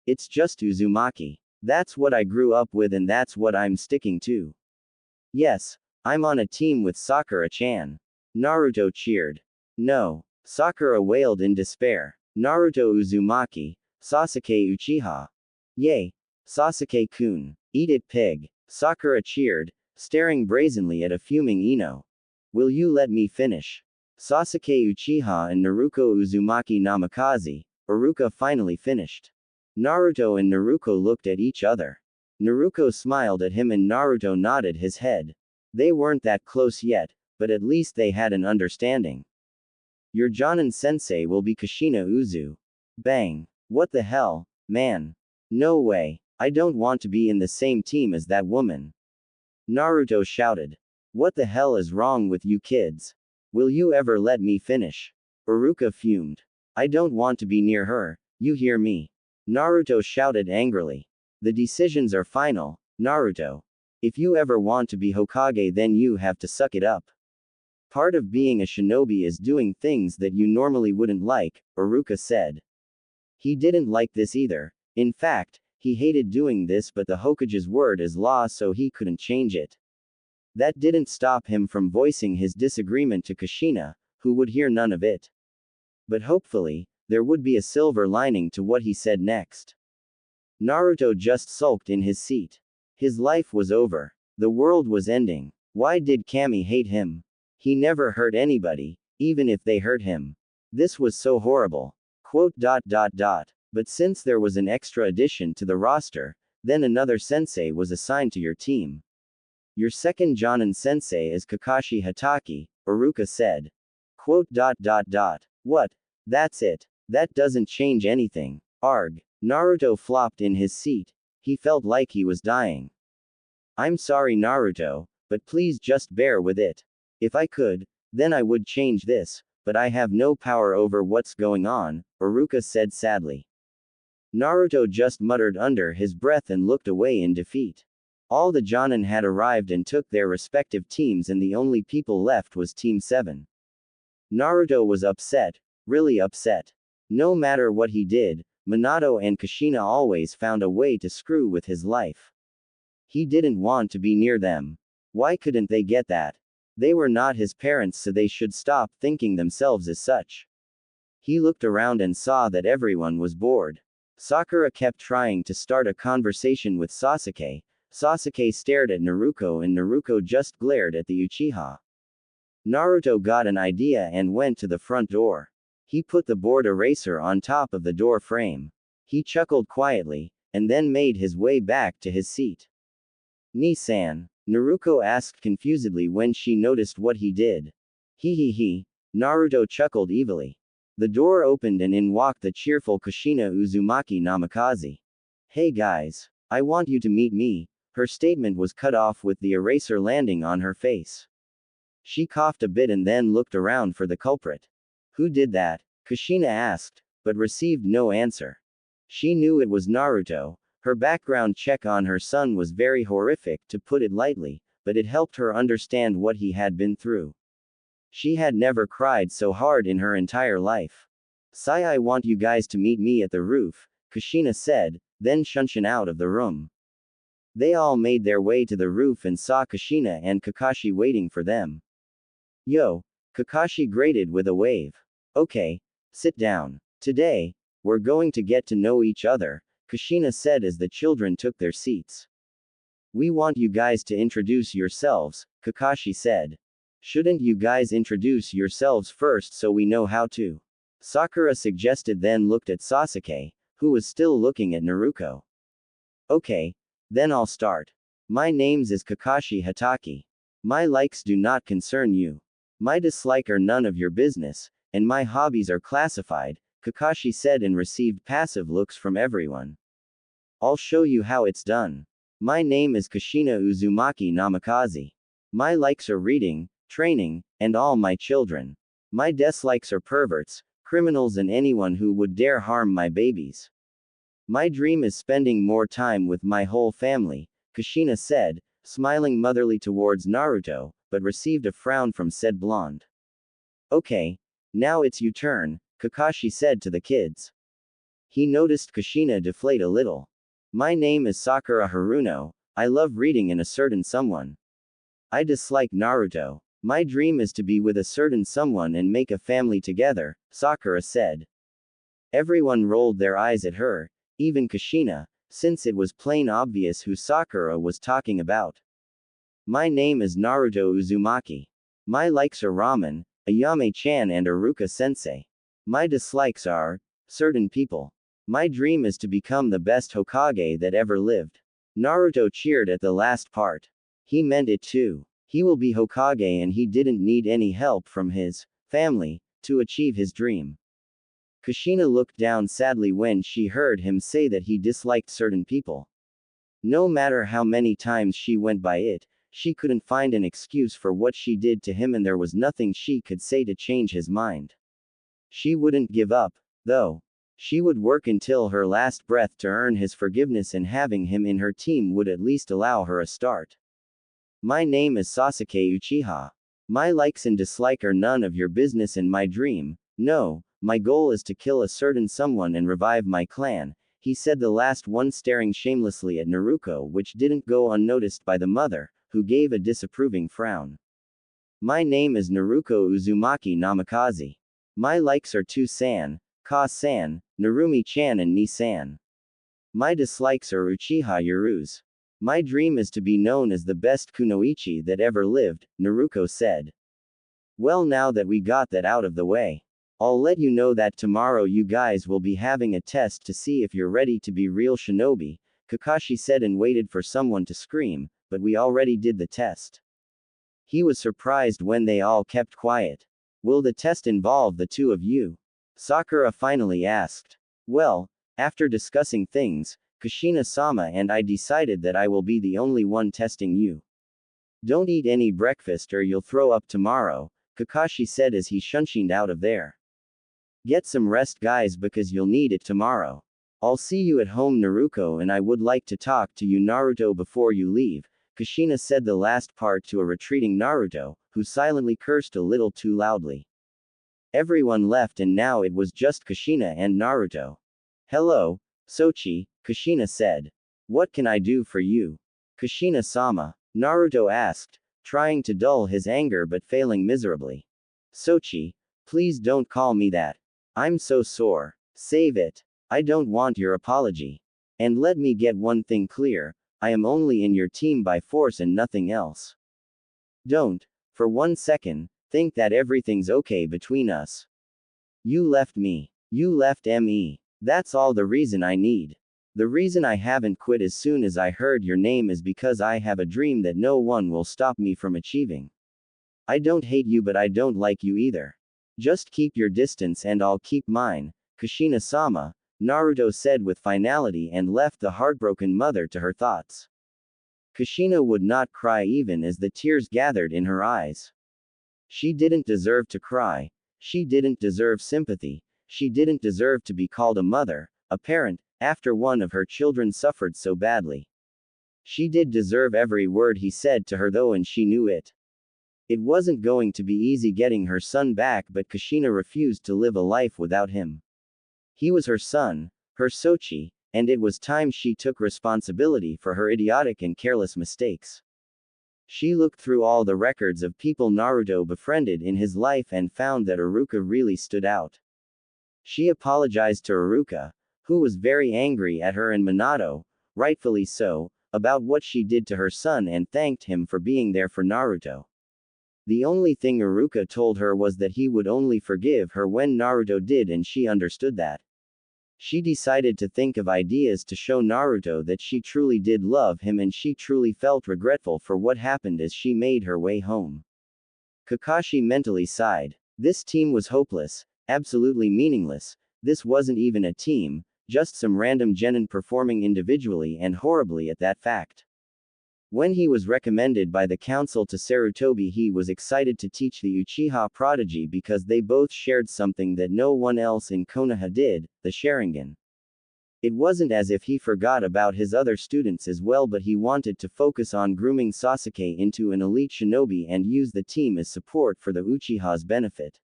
It's just Uzumaki. That's what I grew up with and that's what I'm sticking to. Yes, I'm on a team with Sakura-chan. Naruto cheered. No. Sakura wailed in despair. Naruto Uzumaki, Sasuke Uchiha. Yay. Sasuke-kun. Eat it pig. Sakura cheered, staring brazenly at a fuming Ino. Will you let me finish? Sasuke Uchiha and Naruto Uzumaki Namikaze, Iruka finally finished. Naruto and Naruto looked at each other. Naruto smiled at him and Naruto nodded his head. They weren't that close yet, but at least they had an understanding. Your Jonin sensei will be Kushina Uzu. Bang. What the hell, man? No way. I don't want to be in the same team as that woman. Naruto shouted. What the hell is wrong with you kids? Will you ever let me finish? Iruka fumed. I don't want to be near her, you hear me? Naruto shouted angrily. The decisions are final, Naruto. If you ever want to be Hokage then you have to suck it up. Part of being a shinobi is doing things that you normally wouldn't like, Iruka said. He didn't like this either. In fact, he hated doing this but the Hokage's word is law so he couldn't change it. That didn't stop him from voicing his disagreement to Kushina, who would hear none of it. But hopefully, there would be a silver lining to what he said next. Naruto just sulked in his seat. His life was over. The world was ending. Why did Kami hate him? He never hurt anybody, even if they hurt him. This was so horrible. Quote. But since there was an extra addition to the roster, then another sensei was assigned to your team. Your second Jonin sensei is Kakashi Hatake, Iruka said. Quote. What? That's it. That doesn't change anything. Arg. Naruto flopped in his seat. He felt like he was dying. I'm sorry Naruto, but please just bear with it. If I could, then I would change this, but I have no power over what's going on, Iruka said sadly. Naruto just muttered under his breath and looked away in defeat. All the Jonin had arrived and took their respective teams and the only people left was Team 7. Naruto was upset, really upset. No matter what he did, Minato and Kushina always found a way to screw with his life. He didn't want to be near them. Why couldn't they get that? They were not his parents so they should stop thinking themselves as such. He looked around and saw that everyone was bored. Sakura kept trying to start a conversation with Sasuke. Sasuke stared at Naruto and Naruto just glared at the Uchiha. Naruto got an idea and went to the front door. He put the board eraser on top of the door frame. He chuckled quietly, and then made his way back to his seat. Ni-san, Naruto asked confusedly when she noticed what he did. He, Naruto chuckled evilly. The door opened and in walked the cheerful Kushina Uzumaki Namikaze. Hey guys. I want you to meet me. Her statement was cut off with the eraser landing on her face. She coughed a bit and then looked around for the culprit. Who did that? Kushina asked, but received no answer. She knew it was Naruto. Her background check on her son was very horrific, to put it lightly, but it helped her understand what he had been through. She had never cried so hard in her entire life. Sai, I want you guys to meet me at the roof, Kushina said, then shunshin out of the room. They all made their way to the roof and saw Kushina and Kakashi waiting for them. Yo, Kakashi grated with a wave. Okay, sit down. Today, we're going to get to know each other, Kushina said as the children took their seats. We want you guys to introduce yourselves, Kakashi said. Shouldn't you guys introduce yourselves first so we know how to? Sakura suggested, then looked at Sasuke, who was still looking at Naruto. Okay, then I'll start. My name's is Kakashi Hatake. My likes do not concern you. My dislike are none of your business, and my hobbies are classified, Kakashi said and received passive looks from everyone. I'll show you how it's done. My name is Kushina Uzumaki Namikaze. My likes are reading, training, and all my children. My dislikes are perverts, criminals and anyone who would dare harm my babies. My dream is spending more time with my whole family, Kushina said, smiling motherly towards Naruto, but received a frown from said blonde. Okay, now it's your turn, Kakashi said to the kids. He noticed Kushina deflate a little. My name is Sakura Haruno. I love reading in a certain someone. I dislike Naruto. My dream is to be with a certain someone and make a family together, Sakura said. Everyone rolled their eyes at her, even Kushina, since it was plain obvious who Sakura was talking about. My name is Naruto Uzumaki. My likes are ramen, Ayame-chan and Iruka-sensei. My dislikes are certain people. My dream is to become the best Hokage that ever lived. Naruto cheered at the last part. He meant it too. He will be Hokage and he didn't need any help from his family to achieve his dream. Kushina looked down sadly when she heard him say that he disliked certain people. No matter how many times she went by it, she couldn't find an excuse for what she did to him and there was nothing she could say to change his mind. She wouldn't give up, though. She would work until her last breath to earn his forgiveness and having him in her team would at least allow her a start. My name is Sasuke Uchiha. My likes and dislike are none of your business and my dream, no, my goal is to kill a certain someone and revive my clan, he said, the last one staring shamelessly at Naruto, which didn't go unnoticed by the mother, who gave a disapproving frown. My name is Naruto Uzumaki Namikaze. My likes are To-san, Ka-san, Narumi-chan and Ni-san. My dislikes are Uchiha Yurus. My dream is to be known as the best kunoichi that ever lived, Naruto said. Well, now that we got that out of the way, I'll let you know that tomorrow you guys will be having a test to see if you're ready to be real shinobi, Kakashi said and waited for someone to scream, but we already did the test. He was surprised when they all kept quiet. Will the test involve the two of you? Sakura finally asked. Well, after discussing things, Kushina-sama and I decided that I will be the only one testing you. Don't eat any breakfast or you'll throw up tomorrow, Kakashi said as he shunshined out of there. Get some rest guys because you'll need it tomorrow. I'll see you at home Naruto and I would like to talk to you Naruto before you leave, Kushina said the last part to a retreating Naruto, who silently cursed a little too loudly. Everyone left and now it was just Kushina and Naruto. Hello, Sochi, Kushina said. What can I do for you? Kushina-sama, Naruto asked, trying to dull his anger but failing miserably. Sochi, please don't call me that. I'm so sore. Save it. I don't want your apology. And let me get one thing clear, I am only in your team by force and nothing else. Don't, for 1 second, think that everything's okay between us. You left me. You left me. That's all the reason I need. The reason I haven't quit as soon as I heard your name is because I have a dream that no one will stop me from achieving. I don't hate you, but I don't like you either. Just keep your distance and I'll keep mine, Kushina-sama, Naruto said with finality and left the heartbroken mother to her thoughts. Kushina would not cry even as the tears gathered in her eyes. She didn't deserve to cry. She didn't deserve sympathy. She didn't deserve to be called a mother, a parent, after one of her children suffered so badly. She did deserve every word he said to her though, and she knew it. It wasn't going to be easy getting her son back, but Kushina refused to live a life without him. He was her son, her Sochi, and it was time she took responsibility for her idiotic and careless mistakes. She looked through all the records of people Naruto befriended in his life and found that Iruka really stood out. She apologized to Iruka, who was very angry at her, and Minato, rightfully so, about what she did to her son, and thanked him for being there for Naruto. The only thing Iruka told her was that he would only forgive her when Naruto did, and she understood that. She decided to think of ideas to show Naruto that she truly did love him, and she truly felt regretful for what happened as she made her way home. Kakashi mentally sighed. This team was hopeless, absolutely meaningless. This wasn't even a team, just some random genin performing individually and horribly at that fact. When he was recommended by the council to Sarutobi, he was excited to teach the Uchiha prodigy because they both shared something that no one else in Konoha did, the Sharingan. It wasn't as if he forgot about his other students as well, but he wanted to focus on grooming Sasuke into an elite shinobi and use the team as support for the Uchiha's benefit.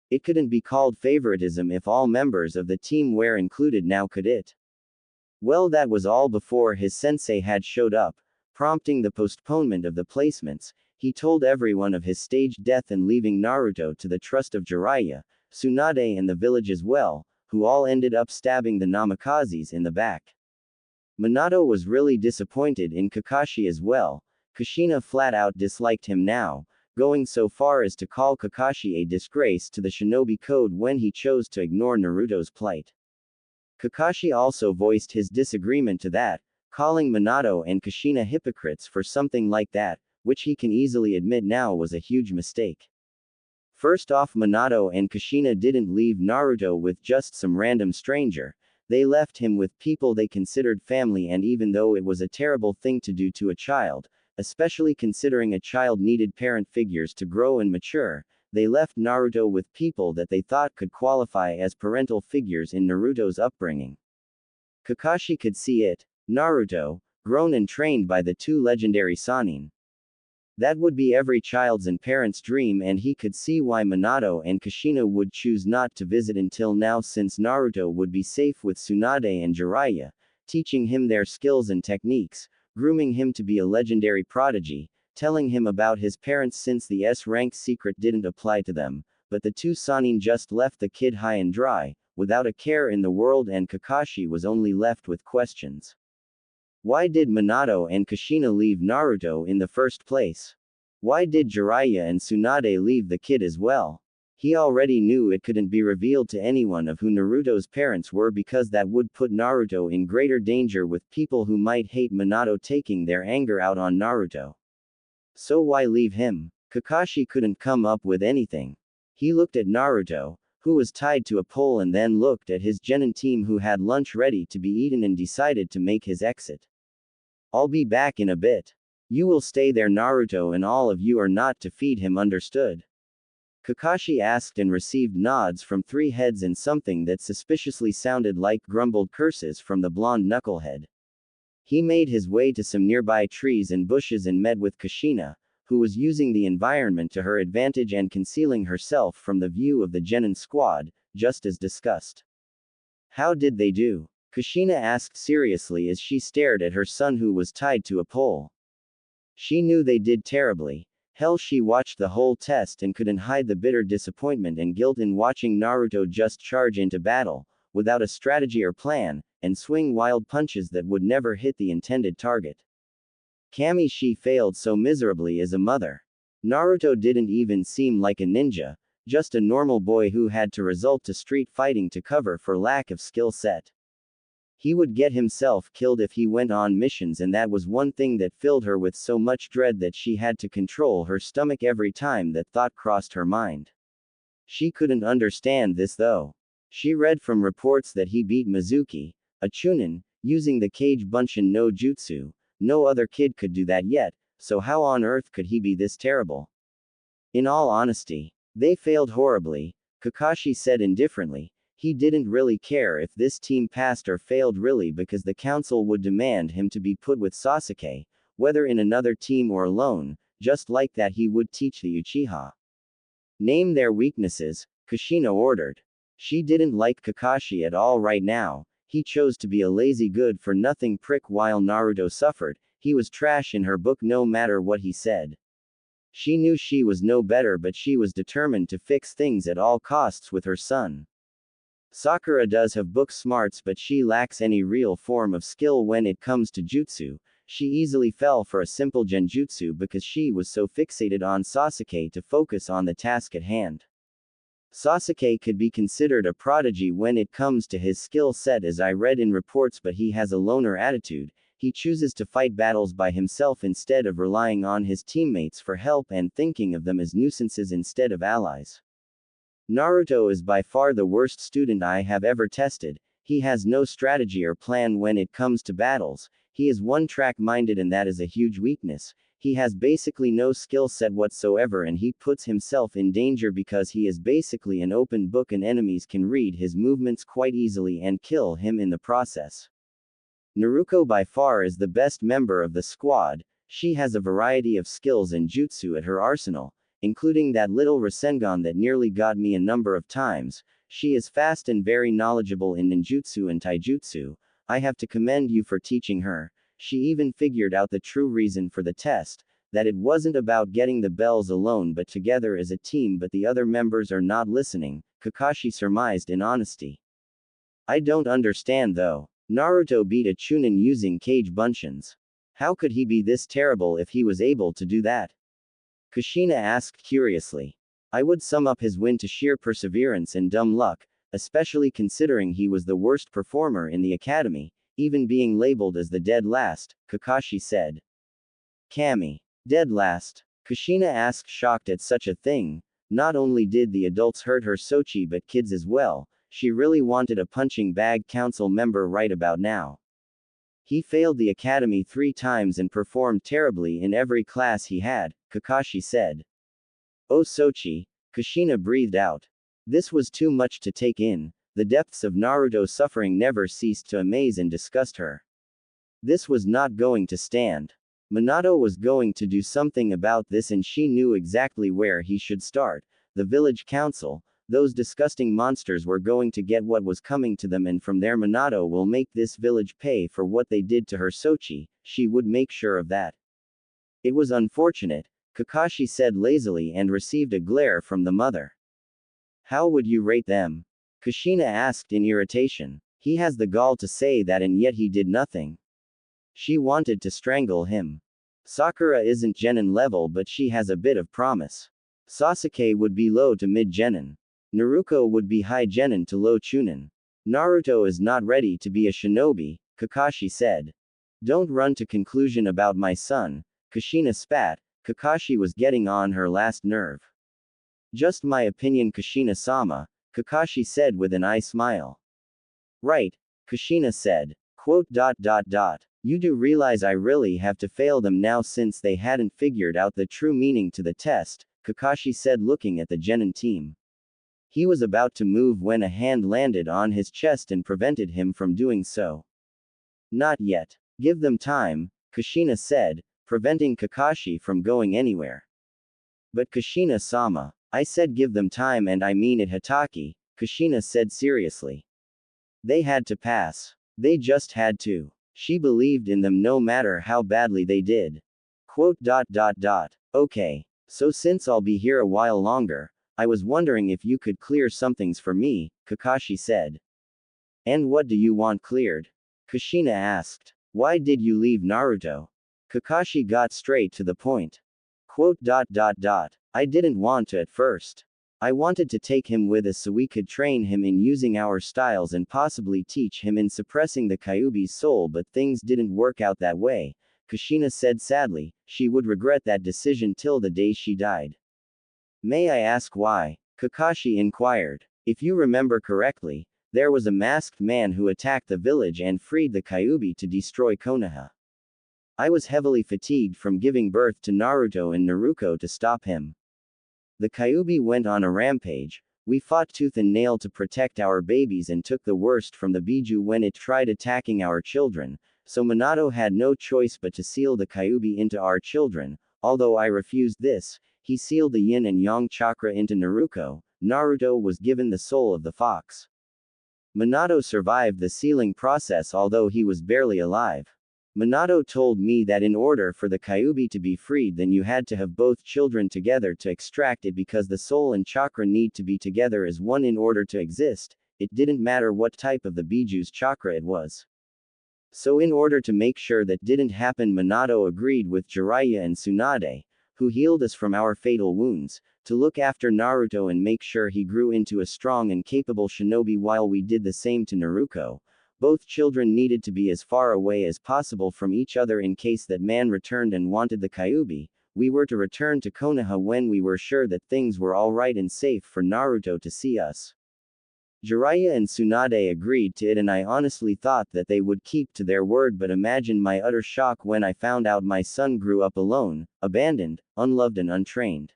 It couldn't be called favoritism if all members of the team were included now, could it? Well, that was all before his sensei had showed up, prompting the postponement of the placements. He told everyone of his staged death and leaving Naruto to the trust of Jiraiya, Tsunade and the village as well, who all ended up stabbing the Namakazes in the back. Minato was really disappointed in Kakashi as well. Kushina flat out disliked him now, going so far as to call Kakashi a disgrace to the shinobi code when he chose to ignore Naruto's plight. Kakashi also voiced his disagreement to that, calling Minato and Kushina hypocrites for something like that, which he can easily admit now was a huge mistake. First off, Minato and Kushina didn't leave Naruto with just some random stranger. They left him with people they considered family, and even though it was a terrible thing to do to a child, especially considering a child needed parent figures to grow and mature, they left Naruto with people that they thought could qualify as parental figures in Naruto's upbringing. Kakashi could see it. Naruto, grown and trained by the two legendary Sannin. That would be every child's and parent's dream, and he could see why Minato and Kushina would choose not to visit until now, since Naruto would be safe with Tsunade and Jiraiya, teaching him their skills and techniques, grooming him to be a legendary prodigy, telling him about his parents since the S-rank secret didn't apply to them, but the two Sannin just left the kid high and dry, without a care in the world, and Kakashi was only left with questions. Why did Minato and Kushina leave Naruto in the first place? Why did Jiraiya and Tsunade leave the kid as well? He already knew it couldn't be revealed to anyone of who Naruto's parents were, because that would put Naruto in greater danger with people who might hate Minato taking their anger out on Naruto. So why leave him? Kakashi couldn't come up with anything. He looked at Naruto, who was tied to a pole, and then looked at his genin team who had lunch ready to be eaten, and decided to make his exit. I'll be back in a bit. You will stay there, Naruto, and all of you are not to feed him, understood? Kakashi asked and received nods from three heads and something that suspiciously sounded like grumbled curses from the blonde knucklehead. He made his way to some nearby trees and bushes and met with Kushina, who was using the environment to her advantage and concealing herself from the view of the genin squad, just as discussed. How did they do? Kushina asked seriously as she stared at her son who was tied to a pole. She knew they did terribly. Hell, she watched the whole test and couldn't hide the bitter disappointment and guilt in watching Naruto just charge into battle, without a strategy or plan, and swing wild punches that would never hit the intended target. Kami, she failed so miserably as a mother. Naruto didn't even seem like a ninja. just a normal boy who had to resort to street fighting to cover for lack of skill set. He would get himself killed if he went on missions, and that was one thing that filled her with so much dread that she had to control her stomach every time that thought crossed her mind. She couldn't understand this though. She read from reports that he beat Mizuki, a chunin, using the Kage Bunshin no Jutsu. No other kid could do that yet, so how on earth could he be this terrible? In all honesty, they failed horribly, Kakashi said indifferently. He didn't really care if this team passed or failed really, because the council would demand him to be put with Sasuke, whether in another team or alone, just like that he would teach the Uchiha. Name their weaknesses, Kushina ordered. She didn't like Kakashi at all right now. He chose to be a lazy good-for-nothing prick while Naruto suffered. He was trash in her book no matter what he said. She knew she was no better, but she was determined to fix things at all costs with her son. Sakura does have book smarts, but she lacks any real form of skill when it comes to jutsu. She easily fell for a simple genjutsu because she was so fixated on Sasuke to focus on the task at hand. Sasuke could be considered a prodigy when it comes to his skill set, as I read in reports, but he has a loner attitude. He chooses to fight battles by himself instead of relying on his teammates for help and thinking of them as nuisances instead of allies. Naruto is by far the worst student I have ever tested. He has no strategy or plan when it comes to battles. He is one-track minded, and that is a huge weakness. He has basically no skill set whatsoever, and he puts himself in danger because he is basically an open book and enemies can read his movements quite easily and kill him in the process. Naruto by far is the best member of the squad. She has a variety of skills and jutsu at her arsenal, including that little Rasengan that nearly got me a number of times. She is fast and very knowledgeable in ninjutsu and taijutsu. I have to commend you for teaching her. She even figured out the true reason for the test, that it wasn't about getting the bells alone but together as a team, but the other members are not listening, Kakashi surmised in honesty. I don't understand though. Naruto beat a chunin using Kage Bunshins. How could he be this terrible if he was able to do that? Kushina asked curiously. I would sum up his win to sheer perseverance and dumb luck, especially considering he was the worst performer in the academy, even being labeled as the dead last, Kakashi said. Kami. Dead last? Kushina asked, shocked at such a thing. Not only did the adults hurt her Sochi but kids as well. She really wanted a punching bag council member right about now. He failed the academy 3 times and performed terribly in every class he had, Kakashi said. Oh Sochi, Kushina breathed out. This was too much to take in. The depths of Naruto's suffering never ceased to amaze and disgust her. This was not going to stand. Minato was going to do something about this, and she knew exactly where he should start. The village council. Those disgusting monsters were going to get what was coming to them, and from there Minato will make this village pay for what they did to her Sochi. She would make sure of that. It was unfortunate, Kakashi said lazily and received a glare from the mother. How would you rate them? Kushina asked in irritation. He has the gall to say that, and yet he did nothing. She wanted to strangle him. Sakura isn't genin level, but she has a bit of promise. Sasuke would be low to mid genin. Naruto would be high genin to low chunin. Naruto is not ready to be a shinobi, Kakashi said. Don't run to conclusion about my son, Kushina spat. Kakashi was getting on her last nerve. Just my opinion, Kushina-sama, Kakashi said with an eye smile. Right, Kushina said. Quote. You do realize I really have to fail them now since they hadn't figured out the true meaning to the test, Kakashi said, looking at the genin team. He was about to move when a hand landed on his chest and prevented him from doing so. Not yet. Give them time, Kushina said, preventing Kakashi from going anywhere. But Kushina-sama, I said give them time, and I mean it, Hatake, Kushina said seriously. They had to pass. They just had to. She believed in them no matter how badly they did. Quote. Okay. So since I'll be here a while longer, I was wondering if you could clear some things for me, Kakashi said. And what do you want cleared? Kushina asked. Why did you leave Naruto? Kakashi got straight to the point. Quote. I didn't want to at first. I wanted to take him with us so we could train him in using our styles and possibly teach him in suppressing the Kyuubi's soul, but things didn't work out that way, Kushina said sadly. She would regret that decision till the day she died. May I ask why? Kakashi inquired. If you remember correctly, there was a masked man who attacked the village and freed the Kyuubi to destroy Konoha. I was heavily fatigued from giving birth to Naruto and Naruto to stop him. The Kyuubi went on a rampage. We fought tooth and nail to protect our babies and took the worst from the Biju when it tried attacking our children, so Minato had no choice but to seal the Kyuubi into our children. Although I refused this, he sealed the yin and yang chakra into Naruto. Naruto was given the soul of the fox. Minato survived the sealing process although he was barely alive. Minato told me that in order for the Kyuubi to be freed, then you had to have both children together to extract it, because the soul and chakra need to be together as one in order to exist. It didn't matter what type of the Biju's chakra it was. So in order to make sure that didn't happen, Minato agreed with Jiraiya and Tsunade, who healed us from our fatal wounds, to look after Naruto and make sure he grew into a strong and capable shinobi while we did the same to Naruto. Both children needed to be as far away as possible from each other in case that man returned and wanted the Kyuubi. We were to return to Konoha when we were sure that things were alright and safe for Naruto to see us. Jiraiya and Tsunade agreed to it, and I honestly thought that they would keep to their word, but imagine my utter shock when I found out my son grew up alone, abandoned, unloved and untrained.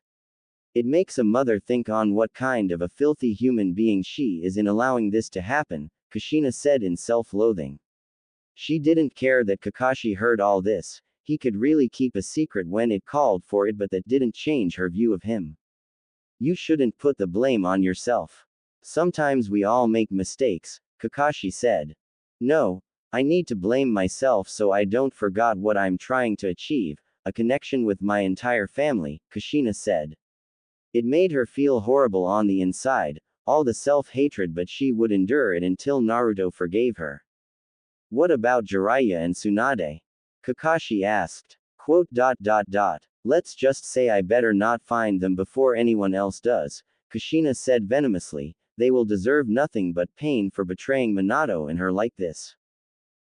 It makes a mother think on what kind of a filthy human being she is in allowing this to happen, Kushina said in self-loathing. She didn't care that Kakashi heard all this. He could really keep a secret when it called for it, but that didn't change her view of him. You shouldn't put the blame on yourself. Sometimes we all make mistakes, Kakashi said. No, I need to blame myself so I don't forget what I'm trying to achieve, a connection with my entire family, Kushina said. It made her feel horrible on the inside, all the self-hatred, but she would endure it until Naruto forgave her. What about Jiraiya and Tsunade? Kakashi asked. Let's just say I better not find them before anyone else does, Kushina said venomously. They will deserve nothing but pain for betraying Minato and her like this.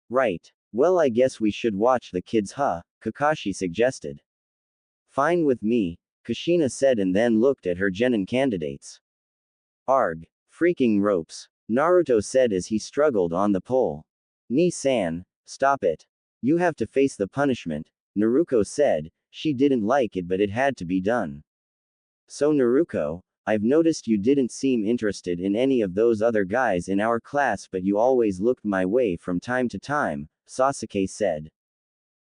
Right. Well, I guess we should watch the kids, huh? Kakashi suggested. Fine with me, Kushina said and then looked at her genin candidates. Arg. Freaking ropes, Naruto said as he struggled on the pole. Ni-san, stop it. You have to face the punishment, Naruto said. She didn't like it, but it had to be done. So Naruto, I've noticed you didn't seem interested in any of those other guys in our class, but you always looked my way from time to time, Sasuke said.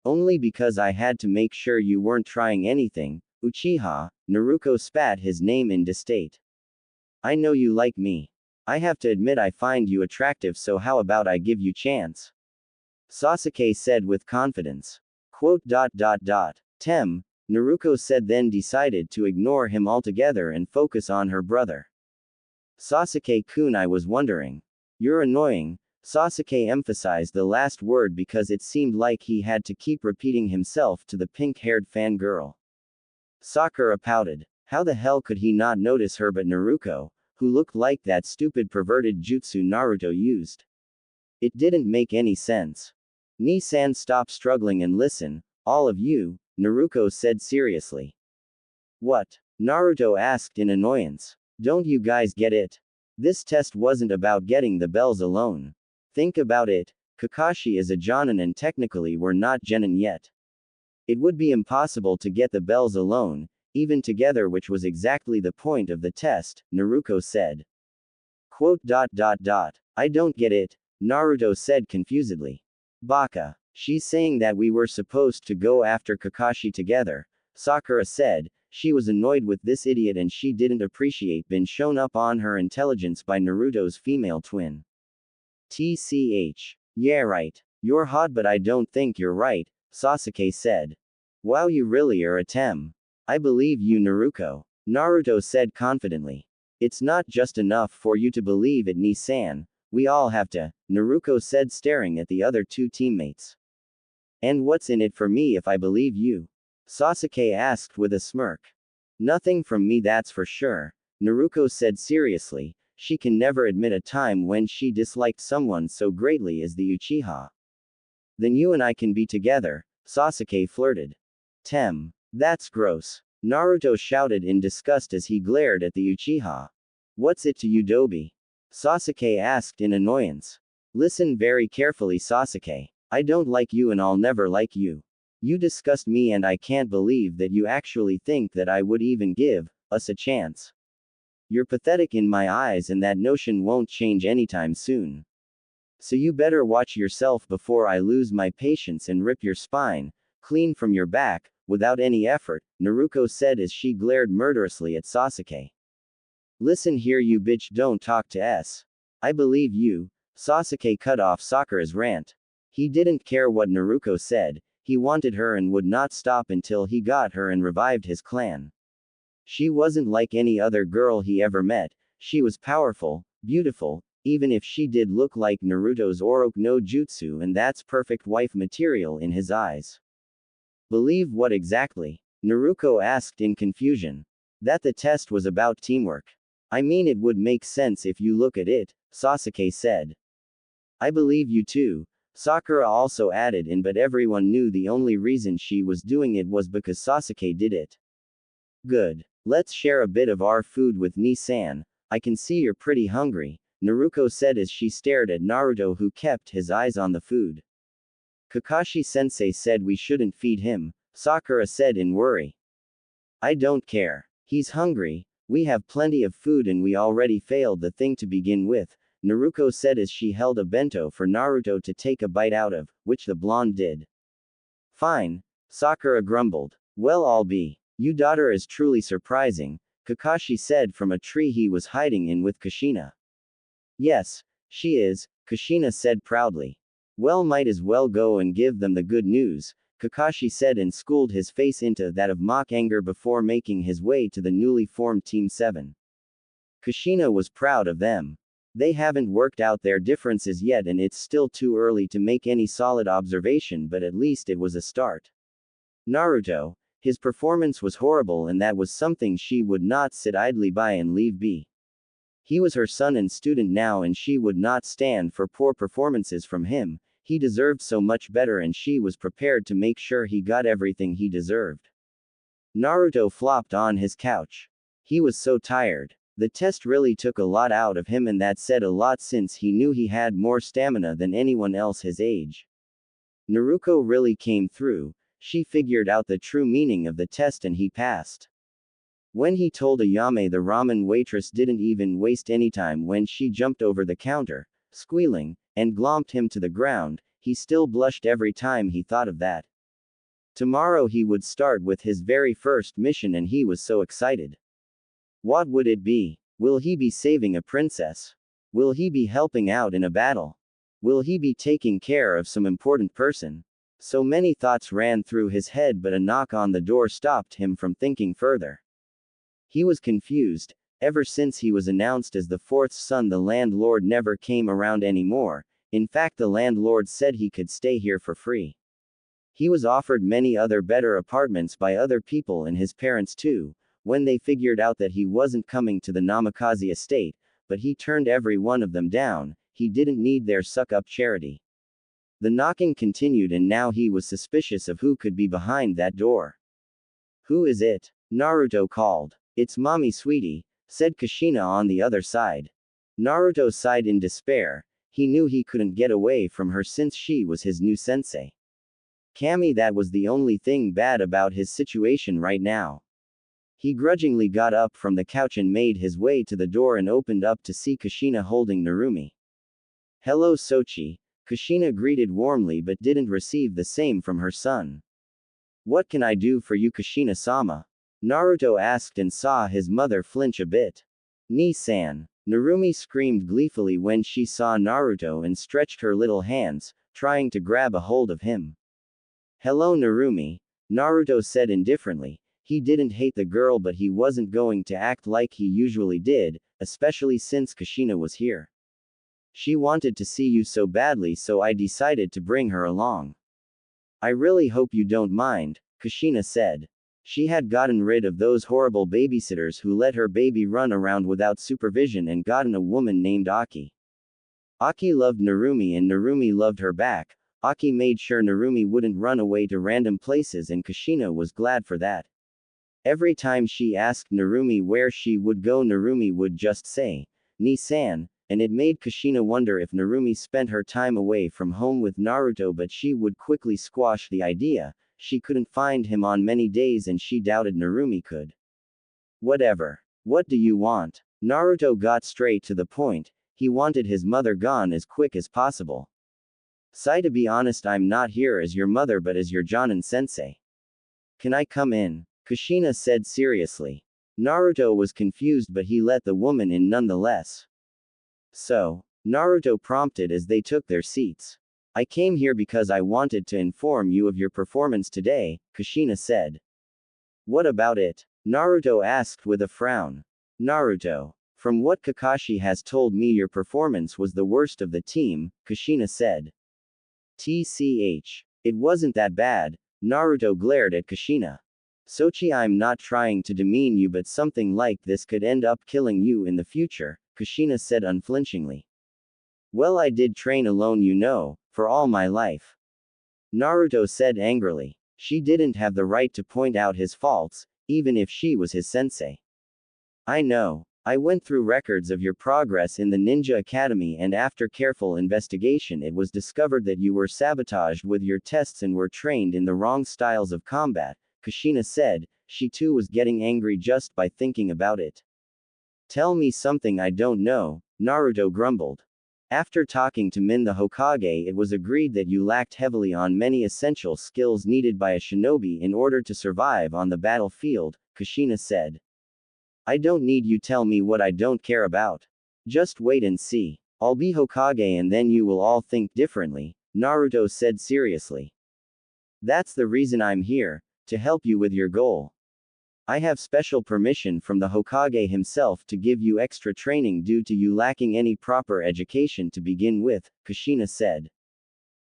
Only because I had to make sure you weren't trying anything, Uchiha. Naruto spat his name in disdain. I know you like me. I have to admit I find you attractive, so how about I give you chance? Sasuke said with confidence. Tem, Naruto said, then decided to ignore him altogether and focus on her brother. Sasuke-kun, I was wondering. You're annoying. Sasuke emphasized the last word because it seemed like he had to keep repeating himself to the pink-haired fangirl. Sakura pouted. How the hell could he not notice her but Naruto, who looked like that stupid perverted jutsu Naruto used? It didn't make any sense. Ni-san, stop struggling and listen, all of you, Naruto said seriously. What? Naruto asked in annoyance. Don't you guys get it? This test wasn't about getting the bells alone. Think about it, Kakashi is a jonin and technically we're not genin yet. It would be impossible to get the bells alone, even together, which was exactly the point of the test, Naruto said. I don't get it, Naruto said confusedly. Baka. She's saying that we were supposed to go after Kakashi together, Sakura said. She was annoyed with this idiot and she didn't appreciate being shown up on her intelligence by Naruto's female twin. TCH. Yeah, right. You're hot, but I don't think you're right, Sasuke said. Wow, you really are a Tem. I believe you, Naruto. Naruto said confidently. It's not just enough for you to believe it, Ni-san. We all have to, Naruto said, staring at the other two teammates. And what's in it for me if I believe you? Sasuke asked with a smirk. Nothing from me, that's for sure, Naruto said seriously. She can never admit a time when she disliked someone so greatly as the Uchiha. Then you and I can be together, Sasuke flirted. That's gross. Naruto shouted in disgust as he glared at the Uchiha. What's it to you, Dobi? Sasuke asked in annoyance. Listen very carefully, Sasuke. I don't like you and I'll never like you. You disgust me and I can't believe that you actually think that I would even give us a chance. You're pathetic in my eyes and that notion won't change anytime soon. So you better watch yourself before I lose my patience and rip your spine clean from your back, without any effort, Naruto said as she glared murderously at Sasuke. Listen here, you bitch, don't talk to S. I believe you. Sasuke cut off Sakura's rant. He didn't care what Naruto said, he wanted her and would not stop until he got her and revived his clan. She wasn't like any other girl he ever met, she was powerful, beautiful, even if she did look like Naruto's Oroku no Jutsu, and that's perfect wife material in his eyes. Believe what exactly? Naruto asked in confusion. That the test was about teamwork. I mean, it would make sense if you look at it, Sasuke said. I believe you too, Sakura also added in, but everyone knew the only reason she was doing it was because Sasuke did it. Good. Let's share a bit of our food with Ni-san. I can see you're pretty hungry, Naruto said as she stared at Naruto, who kept his eyes on the food. Kakashi-sensei said we shouldn't feed him, Sakura said in worry. I don't care. He's hungry, we have plenty of food and we already failed the thing to begin with, Naruto said as she held a bento for Naruto to take a bite out of, which the blonde did. Fine, Sakura grumbled. Well, I'll be. Your daughter is truly surprising, Kakashi said from a tree he was hiding in with Kushina. Yes, she is, Kushina said proudly. Well, might as well go and give them the good news, Kakashi said and schooled his face into that of mock anger before making his way to the newly formed Team 7. Kushina was proud of them. They haven't worked out their differences yet and it's still too early to make any solid observation, but at least it was a start. Naruto, his performance was horrible and that was something she would not sit idly by and leave be. He was her son and student now and she would not stand for poor performances from him, he deserved so much better and she was prepared to make sure he got everything he deserved. Naruto flopped on his couch. He was so tired. The test really took a lot out of him and that said a lot since he knew he had more stamina than anyone else his age. Naruto really came through, she figured out the true meaning of the test and he passed. When he told Ayame the ramen waitress didn't even waste any time when she jumped over the counter, squealing, and glomped him to the ground, he still blushed every time he thought of that. Tomorrow he would start with his very first mission and he was so excited. What would it be? Will he be saving a princess? Will he be helping out in a battle? Will he be taking care of some important person? So many thoughts ran through his head, but a knock on the door stopped him from thinking further. He was confused. Ever since he was announced as the fourth son, the landlord never came around anymore. In fact, the landlord said he could stay here for free. He was offered many other better apartments by other people and his parents too, when they figured out that he wasn't coming to the Namikaze estate, but he turned every one of them down. He didn't need their suck-up charity. The knocking continued and now he was suspicious of who could be behind that door. Who is it? Naruto called. It's mommy, sweetie, said Kushina on the other side. Naruto sighed in despair. He knew he couldn't get away from her since she was his new sensei. Kami, that was the only thing bad about his situation right now. He grudgingly got up from the couch and made his way to the door and opened up to see Kushina holding Narumi. Hello, Sochi, Kushina greeted warmly but didn't receive the same from her son. What can I do for you, Kushina-sama? Naruto asked and saw his mother flinch a bit. Ni-san. Narumi screamed gleefully when she saw Naruto and stretched her little hands, trying to grab a hold of him. Hello, Narumi, Naruto said indifferently. He didn't hate the girl, but he wasn't going to act like he usually did, especially since Kushina was here. She wanted to see you so badly, so I decided to bring her along. I really hope you don't mind, Kushina said. She had gotten rid of those horrible babysitters who let her baby run around without supervision and gotten a woman named Aki. Aki loved Narumi and Narumi loved her back. Aki made sure Narumi wouldn't run away to random places and Kushina was glad for that. Every time she asked Narumi where she would go, Narumi would just say, "Ni-san," and it made Kushina wonder if Narumi spent her time away from home with Naruto, but she would quickly squash the idea. She couldn't find him on many days and she doubted Narumi could. Whatever. What do you want? Naruto got straight to the point. He wanted his mother gone as quick as possible. Sai, to be honest, I'm not here as your mother but as your Jonin sensei. Can I come in? Kushina said seriously. Naruto was confused but he let the woman in nonetheless. So, Naruto prompted as they took their seats. I came here because I wanted to inform you of your performance today, Kushina said. What about it? Naruto asked with a frown. Naruto. From what Kakashi has told me, your performance was the worst of the team, Kushina said. TCH. It wasn't that bad, Naruto glared at Kushina. Sochi, I'm not trying to demean you but something like this could end up killing you in the future, Kushina said unflinchingly. Well, I did train alone, you know, for all my life. Naruto said angrily. She didn't have the right to point out his faults, even if she was his sensei. I know. I went through records of your progress in the Ninja Academy and after careful investigation it was discovered that you were sabotaged with your tests and were trained in the wrong styles of combat, Kushina said. She too was getting angry just by thinking about it. Tell me something I don't know, Naruto grumbled. After talking to Min the Hokage, it was agreed that you lacked heavily on many essential skills needed by a shinobi in order to survive on the battlefield, Kushina said. I don't need you tell me what I don't care about. Just wait and see. I'll be Hokage and then you will all think differently, Naruto said seriously. That's the reason I'm here, to help you with your goal. I have special permission from the Hokage himself to give you extra training due to you lacking any proper education to begin with, Kushina said.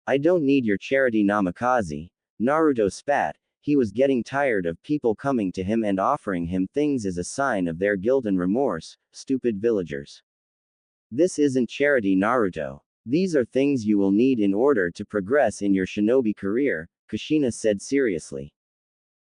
I don't need your charity namikaze, Naruto spat. He was getting tired of people coming to him and offering him things as a sign of their guilt and remorse, stupid villagers. This isn't charity, Naruto. These are things you will need in order to progress in your shinobi career, Kushina said seriously.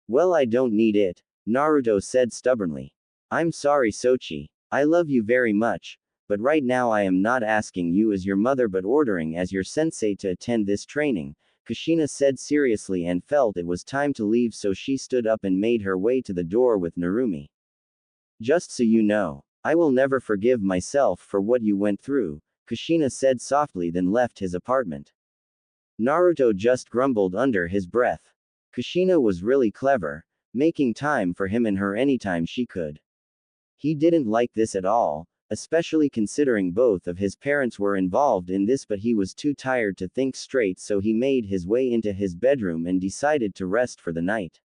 Well, I don't need it, Naruto said stubbornly. I'm sorry, Sochi. I love you very much, but right now I am not asking you as your mother but ordering as your sensei to attend this training, Kushina said seriously and felt it was time to leave, so she stood up and made her way to the door with Narumi. Just so you know, I will never forgive myself for what you went through, Kushina said softly, then left his apartment. Naruto just grumbled under his breath. Kushina was really clever, making time for him and her anytime she could. He didn't like this at all, especially considering both of his parents were involved in this, but he was too tired to think straight, so he made his way into his bedroom and decided to rest for the night.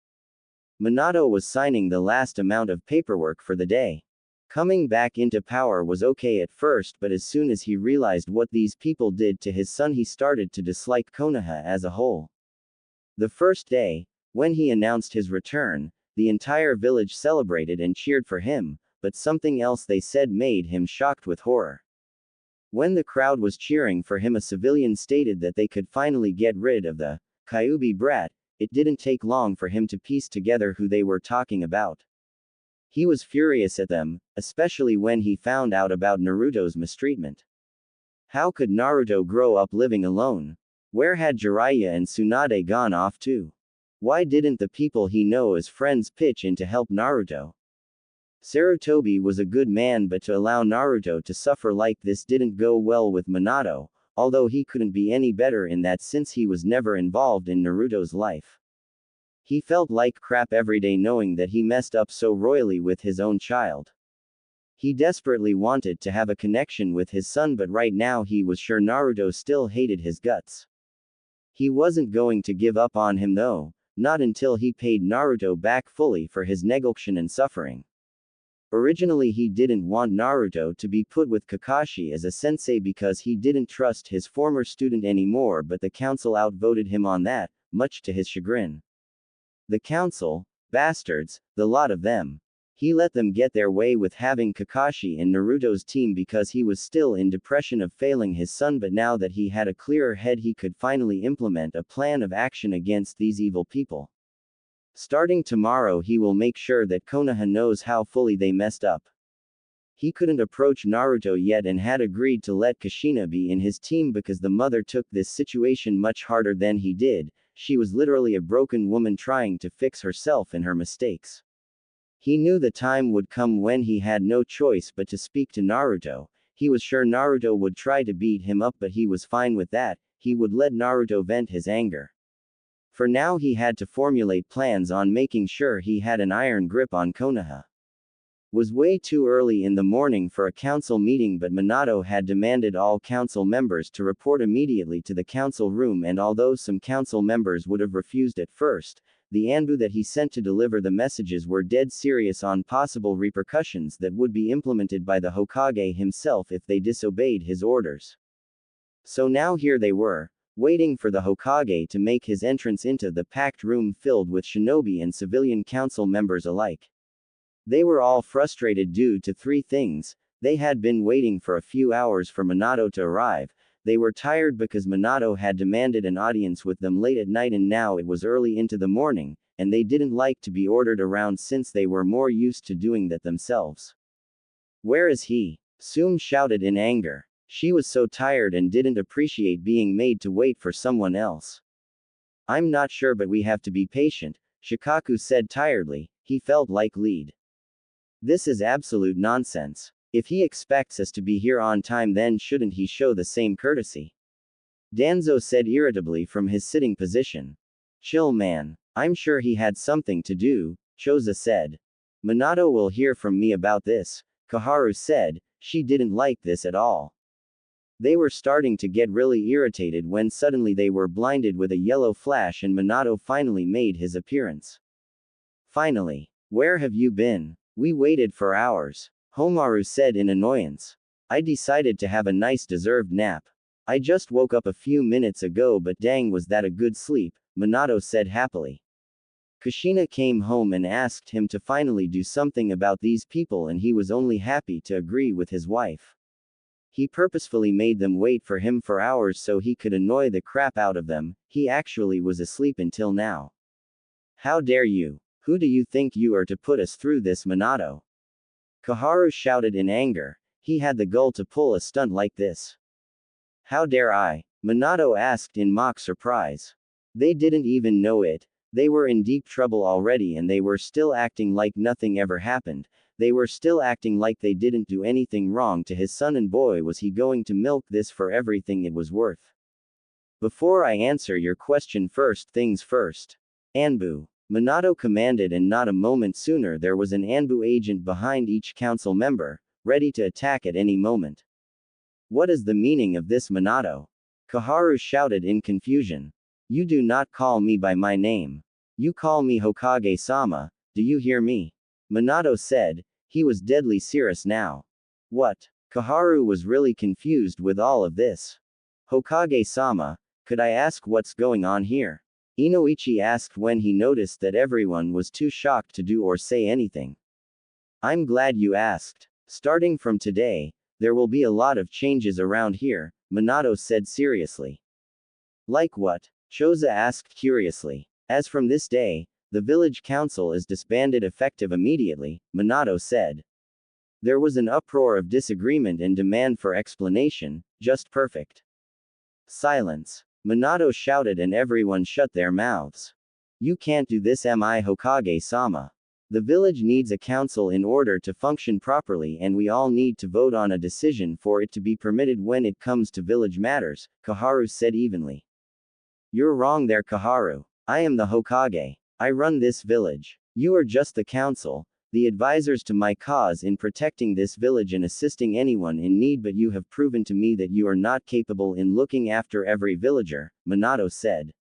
Minato was signing the last amount of paperwork for the day. Coming back into power was okay at first, but as soon as he realized what these people did to his son, he started to dislike Konoha as a whole. The first day, when he announced his return, the entire village celebrated and cheered for him, but something else they said made him shocked with horror. When the crowd was cheering for him, a civilian stated that they could finally get rid of the Kyuubi brat. It didn't take long for him to piece together who they were talking about. He was furious at them, especially when he found out about Naruto's mistreatment. How could Naruto grow up living alone? Where had Jiraiya and Tsunade gone off to? Why didn't the people he knows as friends pitch in to help Naruto? Sarutobi was a good man, but to allow Naruto to suffer like this didn't go well with Minato, although he couldn't be any better in that since he was never involved in Naruto's life. He felt like crap every day knowing that he messed up so royally with his own child. He desperately wanted to have a connection with his son, but right now he was sure Naruto still hated his guts. He wasn't going to give up on him though, not until he paid Naruto back fully for his neglection and suffering. Originally he didn't want Naruto to be put with Kakashi as a sensei because he didn't trust his former student anymore, but the council outvoted him on that, much to his chagrin. The council, Bastards, the lot of them. He let them get their way with having Kakashi in Naruto's team because he was still in depression of failing his son, but now that he had a clearer head he could finally implement a plan of action against these evil people. Starting tomorrow he will make sure that Konoha knows how fully they messed up. He couldn't approach Naruto yet and had agreed to let Kushina be in his team because the mother took this situation much harder than he did. She was literally a broken woman trying to fix herself and her mistakes. He knew the time would come when he had no choice but to speak to Naruto. He was sure Naruto would try to beat him up, but he was fine with that. He would let Naruto vent his anger. For now he had to formulate plans on making sure he had an iron grip on Konoha. Was way too early in the morning for a council meeting, but Minato had demanded all council members to report immediately to the council room, and although some council members would have refused at first, the Anbu that he sent to deliver the messages were dead serious on possible repercussions that would be implemented by the Hokage himself if they disobeyed his orders. So now here they were, waiting for the Hokage to make his entrance into the packed room filled with shinobi and civilian council members alike. They were all frustrated due to three things. They had been waiting for a few hours for Minato to arrive. They were tired because Minato had demanded an audience with them late at night and now it was early into the morning, and they didn't like to be ordered around since they were more used to doing that themselves. "Where is he?" Sume shouted in anger. She was so tired and didn't appreciate being made to wait for someone else. "I'm not sure, but we have to be patient," Shikaku said tiredly. He felt like lead. "This is absolute nonsense. If he expects us to be here on time, then shouldn't he show the same courtesy?" Danzo said irritably from his sitting position. "Chill, man. I'm sure he had something to do," Choza said. "Minato will hear from me about this," Kaharu said. She didn't like this at all. They were starting to get really irritated when suddenly they were blinded with a yellow flash and Minato finally made his appearance. "Finally. Where have you been? We waited for hours," Homaru said in annoyance. "I decided to have a nice deserved nap. I just woke up a few minutes ago, but dang, was that a good sleep," Minato said happily. Kushina came home and asked him to finally do something about these people, and he was only happy to agree with his wife. He purposefully made them wait for him for hours so he could annoy the crap out of them. He actually was asleep until now. "How dare you? Who do you think you are to put us through this, Minato?" Kaharu shouted in anger. He had the gall to pull a stunt like this. "How dare I?" Minato asked in mock surprise. They didn't even know it. They were in deep trouble already and they were still acting like nothing ever happened. They were still acting like they didn't do anything wrong to his son, and boy was he going to milk this for everything it was worth. "Before I answer your question, first things first. Anbu," Minato commanded, and not a moment sooner there was an Anbu agent behind each council member, ready to attack at any moment. "What is the meaning of this, Minato?" Kaharu shouted in confusion. "You do not call me by my name. You call me Hokage-sama, do you hear me?" Minato said. He was deadly serious now. "What?" Kaharu was really confused with all of this. "Hokage-sama, could I ask what's going on here?" Inoichi asked when he noticed that everyone was too shocked to do or say anything. "I'm glad you asked. Starting from today, there will be a lot of changes around here," Minato said seriously. "Like what?" Choza asked curiously. "As from this day, the village council is disbanded effective immediately," Minato said. There was an uproar of disagreement and demand for explanation. "Just perfect." "Silence," Minato shouted, and everyone shut their mouths. "You can't do this, mi Hokage-sama. The village needs a council in order to function properly, and we all need to vote on a decision for it to be permitted when it comes to village matters," Kaharu said evenly. "You're wrong there, Kaharu. I am the Hokage. I run this village. You are just the council, the advisors to my cause in protecting this village and assisting anyone in need, but you have proven to me that you are not capable in looking after every villager," Minato said.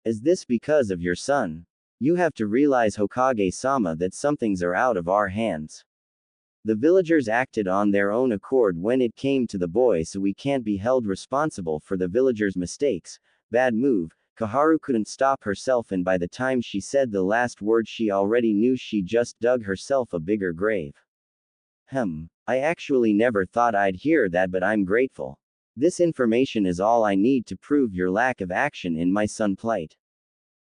"Is this because of your son? You have to realize, Hokage-sama, that some things are out of our hands. The villagers acted on their own accord when it came to the boy, so we can't be held responsible for the villagers' mistakes." "Bad move," Kaharu couldn't stop herself, and by the time she said the last word she already knew she just dug herself a bigger grave. I actually never thought I'd hear that, but I'm grateful. This information is all I need to prove your lack of action in my son's plight.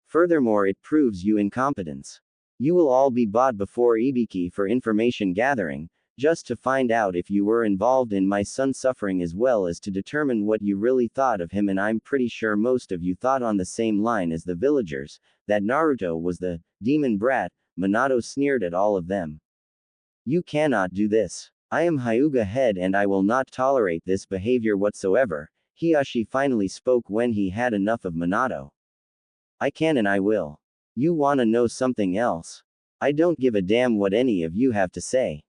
Furthermore, it proves your incompetence. You will all be brought before Ibiki for information gathering, just to find out if you were involved in my son's suffering as well as to determine what you really thought of him, and I'm pretty sure most of you thought on the same line as the villagers, that Naruto was the demon brat. Minato sneered at all of them. You cannot do this. I am Hyuga head and I will not tolerate this behavior whatsoever. Hiashi finally spoke when he had enough of Minato. I can and I will. You wanna know something else? I don't give a damn what any of you have to say.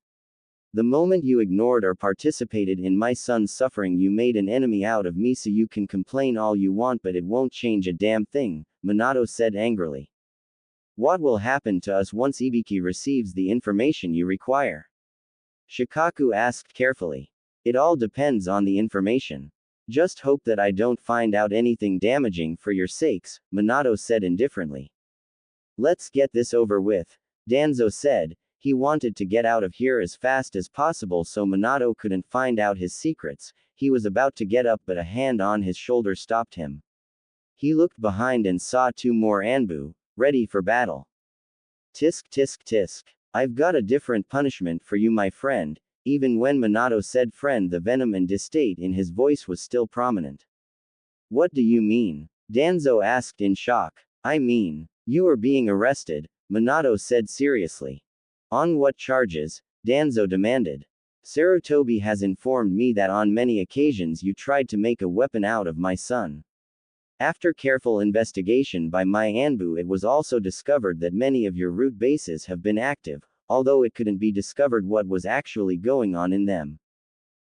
The moment you ignored or participated in my son's suffering, you made an enemy out of me, so you can complain all you want, but it won't change a damn thing, Minato said angrily. What will happen to us once Ibiki receives the information you require? Shikaku asked carefully. It all depends on the information. Just hope that I don't find out anything damaging for your sakes, Minato said indifferently. Let's get this over with, Danzo said. He wanted to get out of here as fast as possible so Minato couldn't find out his secrets. He was about to get up, but a hand on his shoulder stopped him. He looked behind and saw two more Anbu, ready for battle. Tisk tisk tisk. I've got a different punishment for you, my friend. Even when Minato said friend, the venom and disdain in his voice was still prominent. What do you mean? Danzo asked in shock. I mean, you are being arrested, Minato said seriously. On what charges? Danzo demanded. Sarutobi has informed me that on many occasions you tried to make a weapon out of my son. After careful investigation by my Anbu, it was also discovered that many of your root bases have been active, although it couldn't be discovered what was actually going on in them.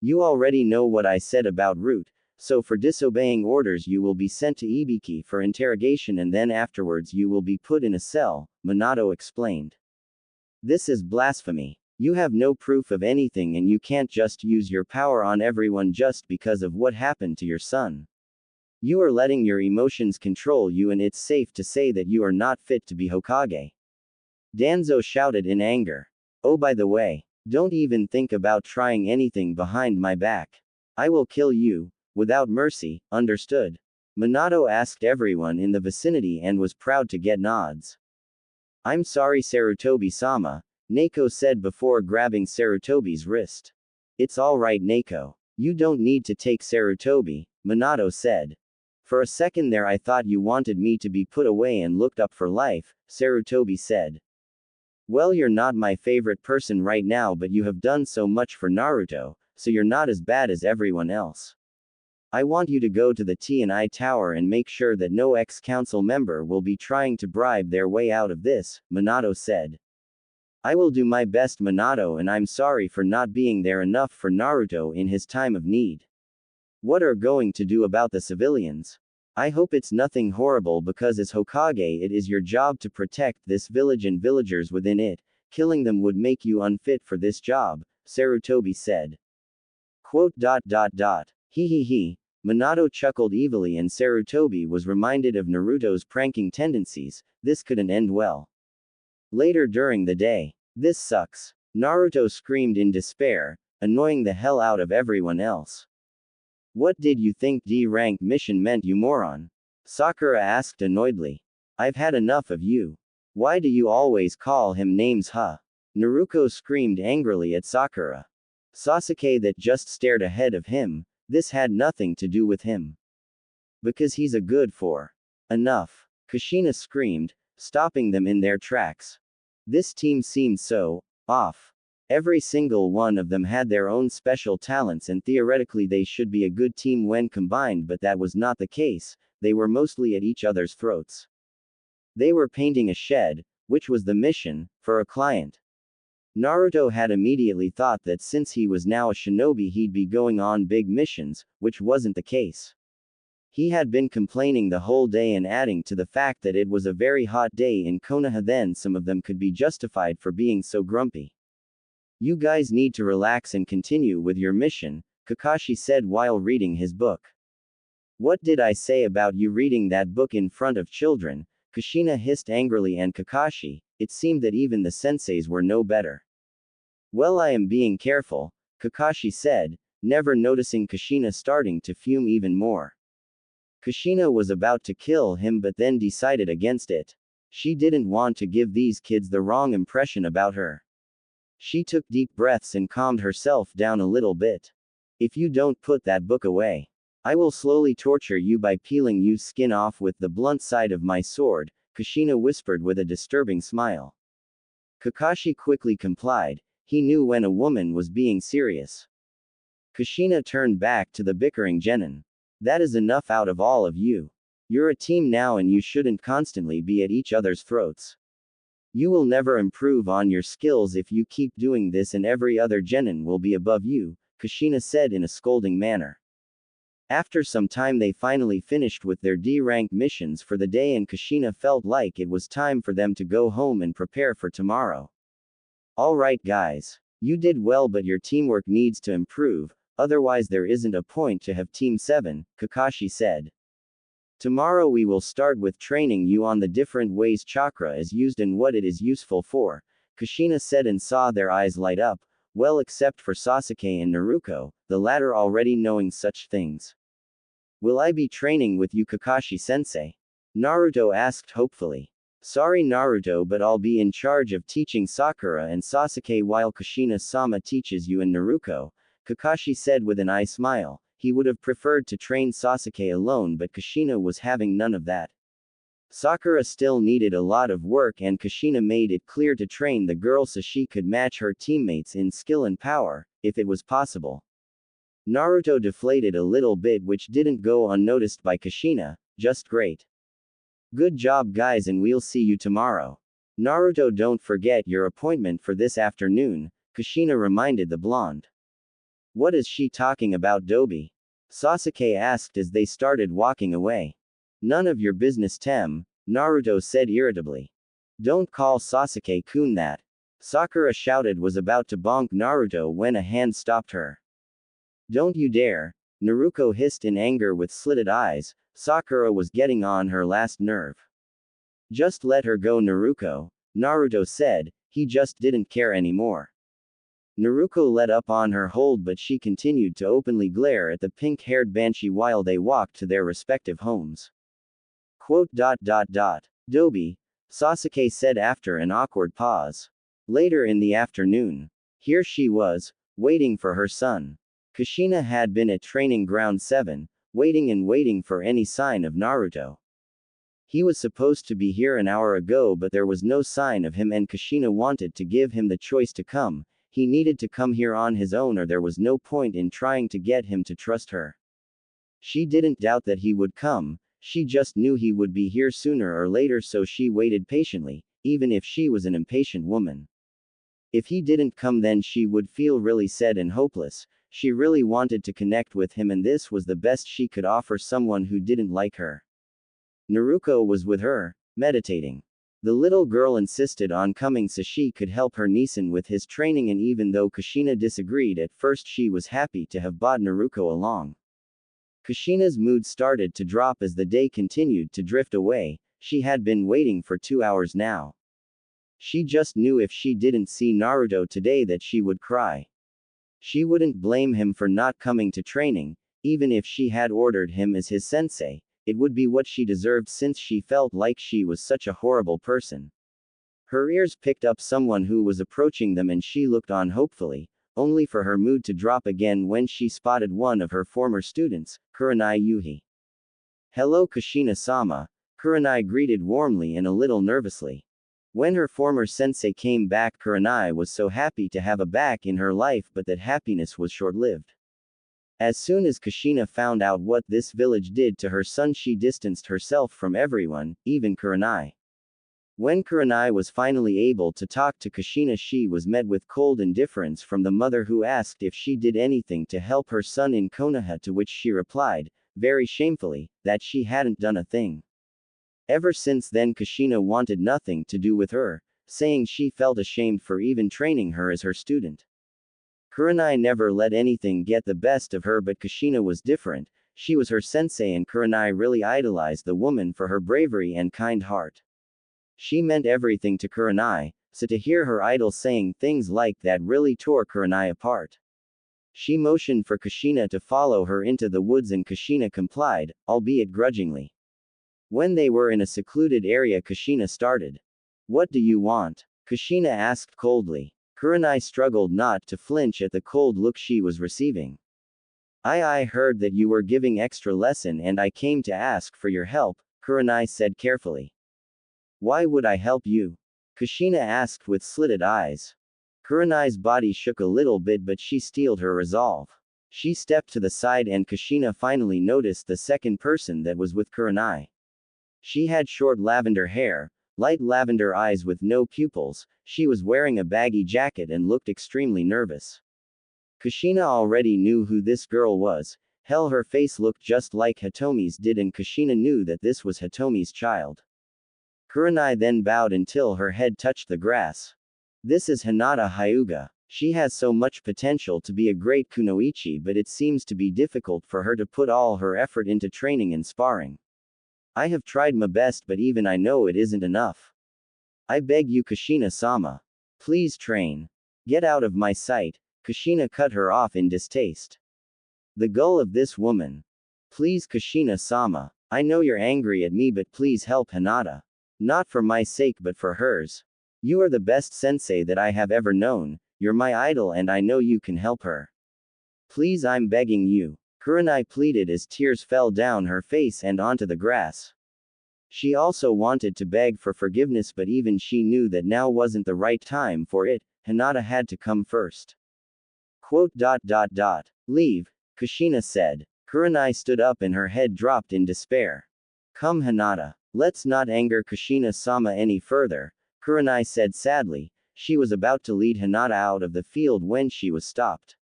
You already know what I said about root, so for disobeying orders you will be sent to Ibiki for interrogation and then afterwards you will be put in a cell, Minato explained. This is blasphemy. You have no proof of anything and you can't just use your power on everyone just because of what happened to your son. You are letting your emotions control you, and it's safe to say that you are not fit to be Hokage. Danzo shouted in anger. Oh, by the way, don't even think about trying anything behind my back. I will kill you, without mercy, understood? Minato asked everyone in the vicinity and was proud to get nods. I'm sorry, Sarutobi-sama, Neiko said before grabbing Sarutobi's wrist. It's alright, Neiko. You don't need to take Sarutobi, Minato said. For a second there I thought you wanted me to be put away and looked up for life, Sarutobi said. Well, you're not my favorite person right now, but you have done so much for Naruto, so you're not as bad as everyone else. I want you to go to the T&I Tower and make sure that no ex-council member will be trying to bribe their way out of this, Minato said. I will do my best, Minato, and I'm sorry for not being there enough for Naruto in his time of need. What are going to do about the civilians? I hope it's nothing horrible, because as Hokage it is your job to protect this village and villagers within it. Killing them would make you unfit for this job, Sarutobi said. Quote. He. Minato chuckled evilly and Sarutobi was reminded of Naruto's pranking tendencies. This couldn't end well. Later during the day. This sucks. Naruto screamed in despair, annoying the hell out of everyone else. What did you think D-rank mission meant, you moron? Sakura asked annoyedly. I've had enough of you. Why do you always call him names, huh? Naruto screamed angrily at Sakura. Sasuke that just stared ahead of him. This had nothing to do with him. Because he's a good for. Enough. Kushina screamed, stopping them in their tracks. This team seemed so off. Every single one of them had their own special talents and theoretically they should be a good team when combined, but that was not the case. They were mostly at each other's throats. They were painting a shed, which was the mission, for a client. Naruto had immediately thought that since he was now a shinobi he'd be going on big missions, which wasn't the case. He had been complaining the whole day and adding to the fact that it was a very hot day in Konoha, then some of them could be justified for being so grumpy. You guys need to relax and continue with your mission, Kakashi said while reading his book. What did I say about you reading that book in front of children? Kushina hissed angrily, and Kakashi, it seemed that even the senseis were no better. Well, I am being careful, Kakashi said, never noticing Kushina starting to fume even more. Kushina was about to kill him but then decided against it. She didn't want to give these kids the wrong impression about her. She took deep breaths and calmed herself down a little bit. If you don't put that book away, I will slowly torture you by peeling your skin off with the blunt side of my sword, Kushina whispered with a disturbing smile. Kakashi quickly complied. He knew when a woman was being serious. Kushina turned back to the bickering genin. That is enough out of all of you. You're a team now and you shouldn't constantly be at each other's throats. You will never improve on your skills if you keep doing this, and every other genin will be above you, Kushina said in a scolding manner. After some time they finally finished with their D-rank missions for the day, and Kushina felt like it was time for them to go home and prepare for tomorrow. Alright guys. You did well, but your teamwork needs to improve, otherwise there isn't a point to have Team 7, Kakashi said. Tomorrow we will start with training you on the different ways chakra is used and what it is useful for, Kushina said, and saw their eyes light up, well, except for Sasuke and Naruto, the latter already knowing such things. Will I be training with you, Kakashi-sensei? Naruto asked hopefully. Sorry Naruto, but I'll be in charge of teaching Sakura and Sasuke while Kushina-sama teaches you and Naruto, Kakashi said with an eye smile. He would have preferred to train Sasuke alone, but Kushina was having none of that. Sakura still needed a lot of work, and Kushina made it clear to train the girl so she could match her teammates in skill and power, if it was possible. Naruto deflated a little bit, which didn't go unnoticed by Kushina. Just great. Good job guys, and we'll see you tomorrow. Naruto, don't forget your appointment for this afternoon, Kushina reminded the blonde. What is she talking about, Dobi? Sasuke asked as they started walking away. None of your business, Tem, Naruto said irritably. Don't call Sasuke-kun that. Sakura shouted, was about to bonk Naruto when a hand stopped her. Don't you dare, Naruto hissed in anger with slitted eyes. Sakura was getting on her last nerve. Just let her go, Naruto, Naruto said. He just didn't care anymore. Naruto let up on her hold, but she continued to openly glare at the pink-haired banshee while they walked to their respective homes. Dobi, Sasuke said after an awkward pause. Later in the afternoon. Here she was, waiting for her son. Kushina had been at Training Ground 7, waiting and waiting for any sign of Naruto. He was supposed to be here an hour ago, but there was no sign of him, and Kushina wanted to give him the choice to come. He needed to come here on his own, or there was no point in trying to get him to trust her. She didn't doubt that he would come, she just knew he would be here sooner or later, so she waited patiently, even if she was an impatient woman. If he didn't come, then she would feel really sad and hopeless. She really wanted to connect with him, and this was the best she could offer someone who didn't like her. Naruto was with her, meditating. The little girl insisted on coming so she could help her Nisan with his training, and even though Kushina disagreed at first, she was happy to have brought Naruto along. Kushina's mood started to drop as the day continued to drift away. She had been waiting for 2 hours now. She just knew if she didn't see Naruto today that she would cry. She wouldn't blame him for not coming to training, even if she had ordered him as his sensei. It would be what she deserved, since she felt like she was such a horrible person. Her ears picked up someone who was approaching them, and she looked on hopefully, only for her mood to drop again when she spotted one of her former students, Kurenai Yuhi. Hello Kushina-sama, Kurenai greeted warmly and a little nervously. When her former sensei came back, Kurenai was so happy to have a back in her life, but that happiness was short-lived. As soon as Kushina found out what this village did to her son, she distanced herself from everyone, even Kurenai. When Kurenai was finally able to talk to Kushina, she was met with cold indifference from the mother, who asked if she did anything to help her son in Konoha, to which she replied, very shamefully, that she hadn't done a thing. Ever since then, Kushina wanted nothing to do with her, saying she felt ashamed for even training her as her student. Kurenai never let anything get the best of her, but Kushina was different. she was her sensei and Kurenai really idolized the woman for her bravery and kind heart. She meant everything to Kurenai, so to hear her idol saying things like that really tore Kurenai apart. She motioned for Kushina to follow her into the woods and Kushina complied, albeit grudgingly. When they were in a secluded area, Kushina started. "What do you want?" Kushina asked coldly. Kurenai struggled not to flinch at the cold look she was receiving. I heard that you were giving extra lesson and I came to ask for your help," Kurenai said carefully. "Why would I help you?" Kushina asked with slitted eyes. Kurenai's body shook a little bit but she steeled her resolve. She stepped to the side and Kushina finally noticed the second person that was with Kurenai. She had short lavender hair, light lavender eyes with no pupils, she was wearing a baggy jacket and looked extremely nervous. Kushina already knew who this girl was. Hell, her face looked just like Hitomi's did and Kushina knew that this was Hitomi's child. Kurenai then bowed until her head touched the grass. "This is Hinata Hyuga. She has so much potential to be a great kunoichi, but it seems to be difficult for her to put all her effort into training and sparring. I have tried my best but even I know it isn't enough. I beg you Kushina-sama. Please train. Get out of my sight." Kushina cut her off in distaste. The gull of this woman. "Please Kushina-sama. I know you're angry at me but please help Hinata. Not for my sake but for hers. You are the best sensei that I have ever known, you're my idol and I know you can help her. Please, I'm begging you." Kurenai pleaded as tears fell down her face and onto the grass. She also wanted to beg for forgiveness but even she knew that now wasn't the right time for it, Hinata had to come first. Leave, Kushina said. Kurenai stood up and her head dropped in despair. "Come Hinata. Let's not anger Kushina-sama any further," Kurenai said sadly. She was about to lead Hinata out of the field when she was stopped.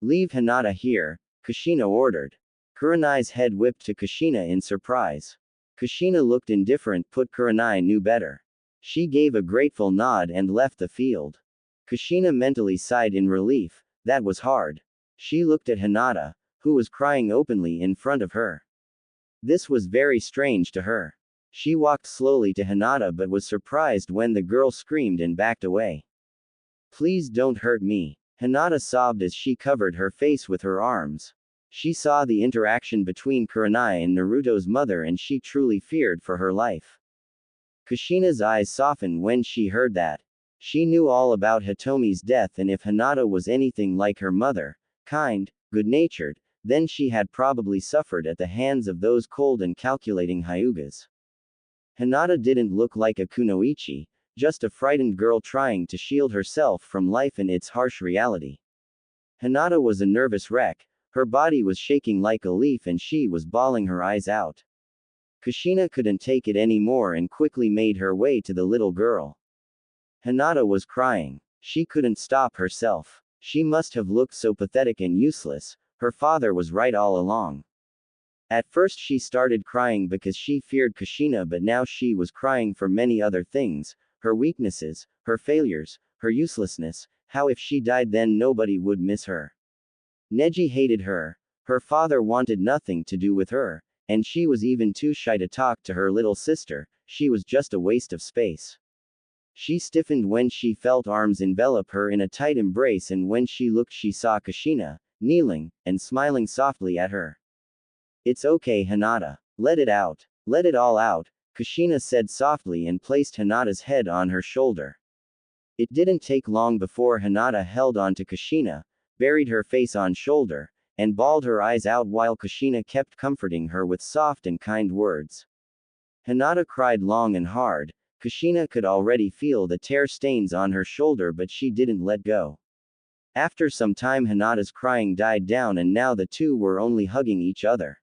"Leave Hinata here," Kushina ordered. Kurenai's head whipped to Kushina in surprise. Kushina looked indifferent but Kurenai knew better. She gave a grateful nod and left the field. Kushina mentally sighed in relief. That was hard. She looked at Hinata, who was crying openly in front of her. This was very strange to her. She walked slowly to Hinata but was surprised when the girl screamed and backed away. "Please don't hurt me." Hinata sobbed as she covered her face with her arms. She saw the interaction between Kurenai and Naruto's mother and she truly feared for her life. Kushina's eyes softened when she heard that. She knew all about Hitomi's death and if Hinata was anything like her mother, kind, good-natured, then she had probably suffered at the hands of those cold and calculating Hyugas. Hinata didn't look like a kunoichi, just a frightened girl trying to shield herself from life and its harsh reality. Hinata was a nervous wreck, her body was shaking like a leaf and she was bawling her eyes out. Kushina couldn't take it anymore and quickly made her way to the little girl. Hinata was crying. She couldn't stop herself. She must have looked so pathetic and useless, her father was right all along. At first she started crying because she feared Kushina but now she was crying for many other things, her weaknesses, her failures, her uselessness, how if she died then nobody would miss her. Neji hated her, her father wanted nothing to do with her, and she was even too shy to talk to her little sister, she was just a waste of space. She stiffened when she felt arms envelop her in a tight embrace and when she looked she saw Kushina, kneeling, and smiling softly at her. "It's okay Hinata. Let it out. Let it all out," Kushina said softly and placed Hinata's head on her shoulder. It didn't take long before Hinata held on to Kushina, buried her face on shoulder, and bawled her eyes out while Kushina kept comforting her with soft and kind words. Hinata cried long and hard. Kushina could already feel the tear stains on her shoulder but she didn't let go. After some time Hinata's crying died down and now the two were only hugging each other.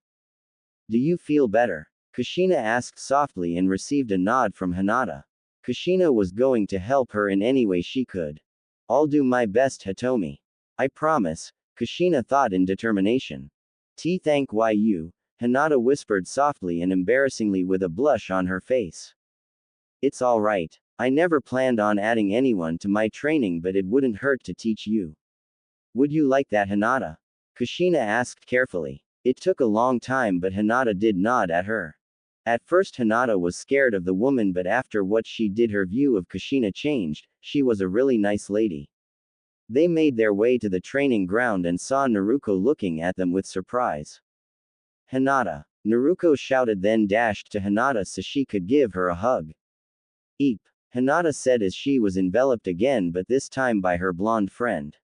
"Do you feel better?" Kushina asked softly and received a nod from Hinata. Kushina was going to help her in any way she could. "I'll do my best Hitomi. I promise," Kushina thought in determination. Thank you," Hinata whispered softly and embarrassingly with a blush on her face. "It's alright. I never planned on adding anyone to my training but it wouldn't hurt to teach you. Would you like that Hinata?" Kushina asked carefully. It took a long time, but Hinata did nod at her. At first Hinata was scared of the woman, but after what she did her view of Kushina changed. She was a really nice lady. They made their way to the training ground and saw Naruto looking at them with surprise. Hinata. Naruto shouted, then dashed to Hinata so she could give her a hug. Eep. Hinata said as she was enveloped again, but this time by her blonde friend.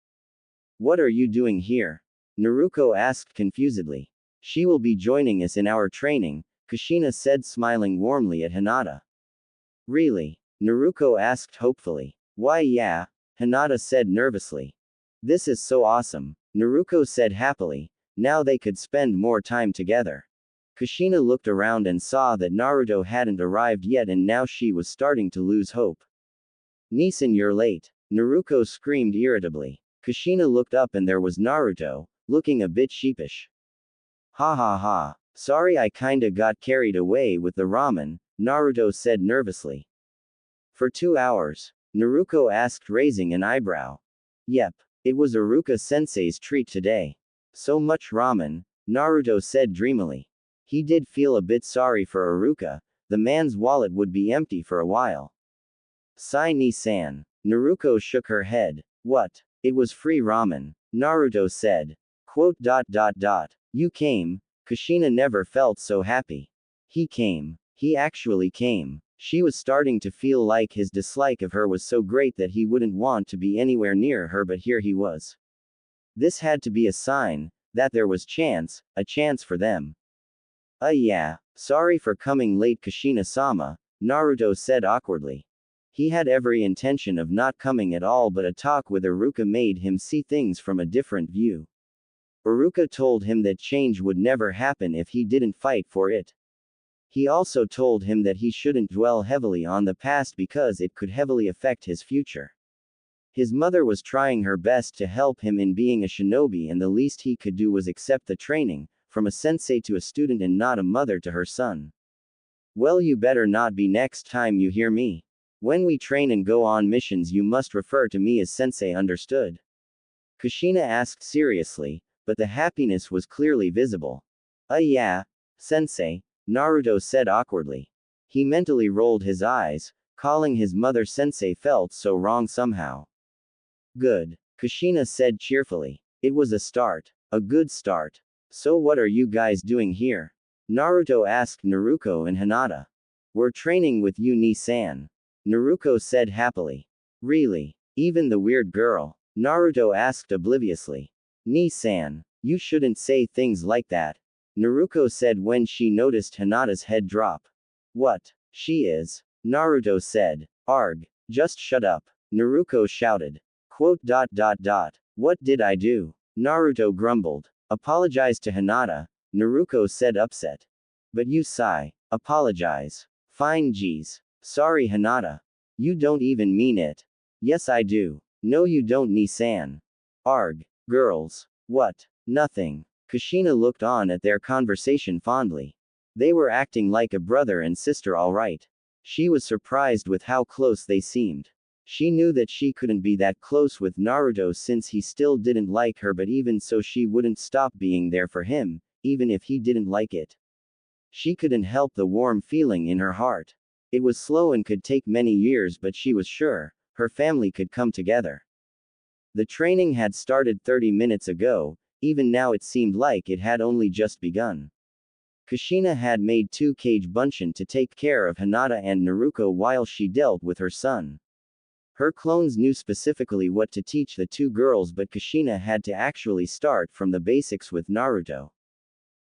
What are you doing here? Naruto asked confusedly. She will be joining us in our training, Kushina said, smiling warmly at Hinata. Really? Naruto asked hopefully. Why, yeah, Hinata said nervously. This is so awesome, Naruto said happily. Now they could spend more time together. Kushina looked around and saw that Naruto hadn't arrived yet, and now she was starting to lose hope. Nisan, you're late, Naruto screamed irritably. Kushina looked up and there was Naruto, looking a bit sheepish. Ha ha ha. Sorry, I kinda got carried away with the ramen, Naruto said nervously. For 2 hours? Naruto asked, raising an eyebrow. Yep. It was Iruka-sensei's treat today. So much ramen, Naruto said dreamily. He did feel a bit sorry for Iruka. The man's wallet would be empty for a while. Sai ni-san. Naruto shook her head. What? It was free ramen, Naruto said. Quote. You came. Kushina never felt so happy. He came. He actually came. She was starting to feel like his dislike of her was so great that he wouldn't want to be anywhere near her, but here he was. This had to be a sign that there was a chance for them. Yeah, sorry for coming late, Kushina-sama, Naruto said awkwardly. He had every intention of not coming at all, but a talk with Iruka made him see things from a different view. Iruka told him that change would never happen if he didn't fight for it. He also told him that he shouldn't dwell heavily on the past because it could heavily affect his future. His mother was trying her best to help him in being a shinobi, and the least he could do was accept the training, from a sensei to a student and not a mother to her son. Well, you better not be next time, you hear me? When we train and go on missions, you must refer to me as sensei, understood? Kushina asked seriously, but the happiness was clearly visible. Yeah, sensei, Naruto said awkwardly. He mentally rolled his eyes. Calling his mother sensei felt so wrong somehow. Good, Kushina said cheerfully. It was a start. A good start. So what are you guys doing here? Naruto asked Naruto and Hinata. We're training with you, Ni-san. Naruto said happily. Really? Even the weird girl? Naruto asked obliviously. Ni-san, you shouldn't say things like that, Naruto said when she noticed Hinata's head drop. What? She is? Naruto said. Arg. Just shut up, Naruto shouted. Quote. What did I do? Naruto grumbled. Apologize to Hinata, Naruto said upset. But you sigh. Apologize. Fine, geez. Sorry, Hinata. You don't even mean it. Yes, I do. No, you don't, Ni-san. Arg. Girls. What? Nothing. Kushina looked on at their conversation fondly. They were acting like a brother and sister, all right. She was surprised with how close they seemed. She knew that she couldn't be that close with Naruto since he still didn't like her, but even so she wouldn't stop being there for him, even if he didn't like it. She couldn't help the warm feeling in her heart. It was slow and could take many years, but she was sure her family could come together. The training had started 30 minutes ago. Even now it seemed like it had only just begun. Kushina had made 2 cage bunshin to take care of Hinata and Naruto while she dealt with her son. Her clones knew specifically what to teach the 2 girls, but Kushina had to actually start from the basics with Naruto.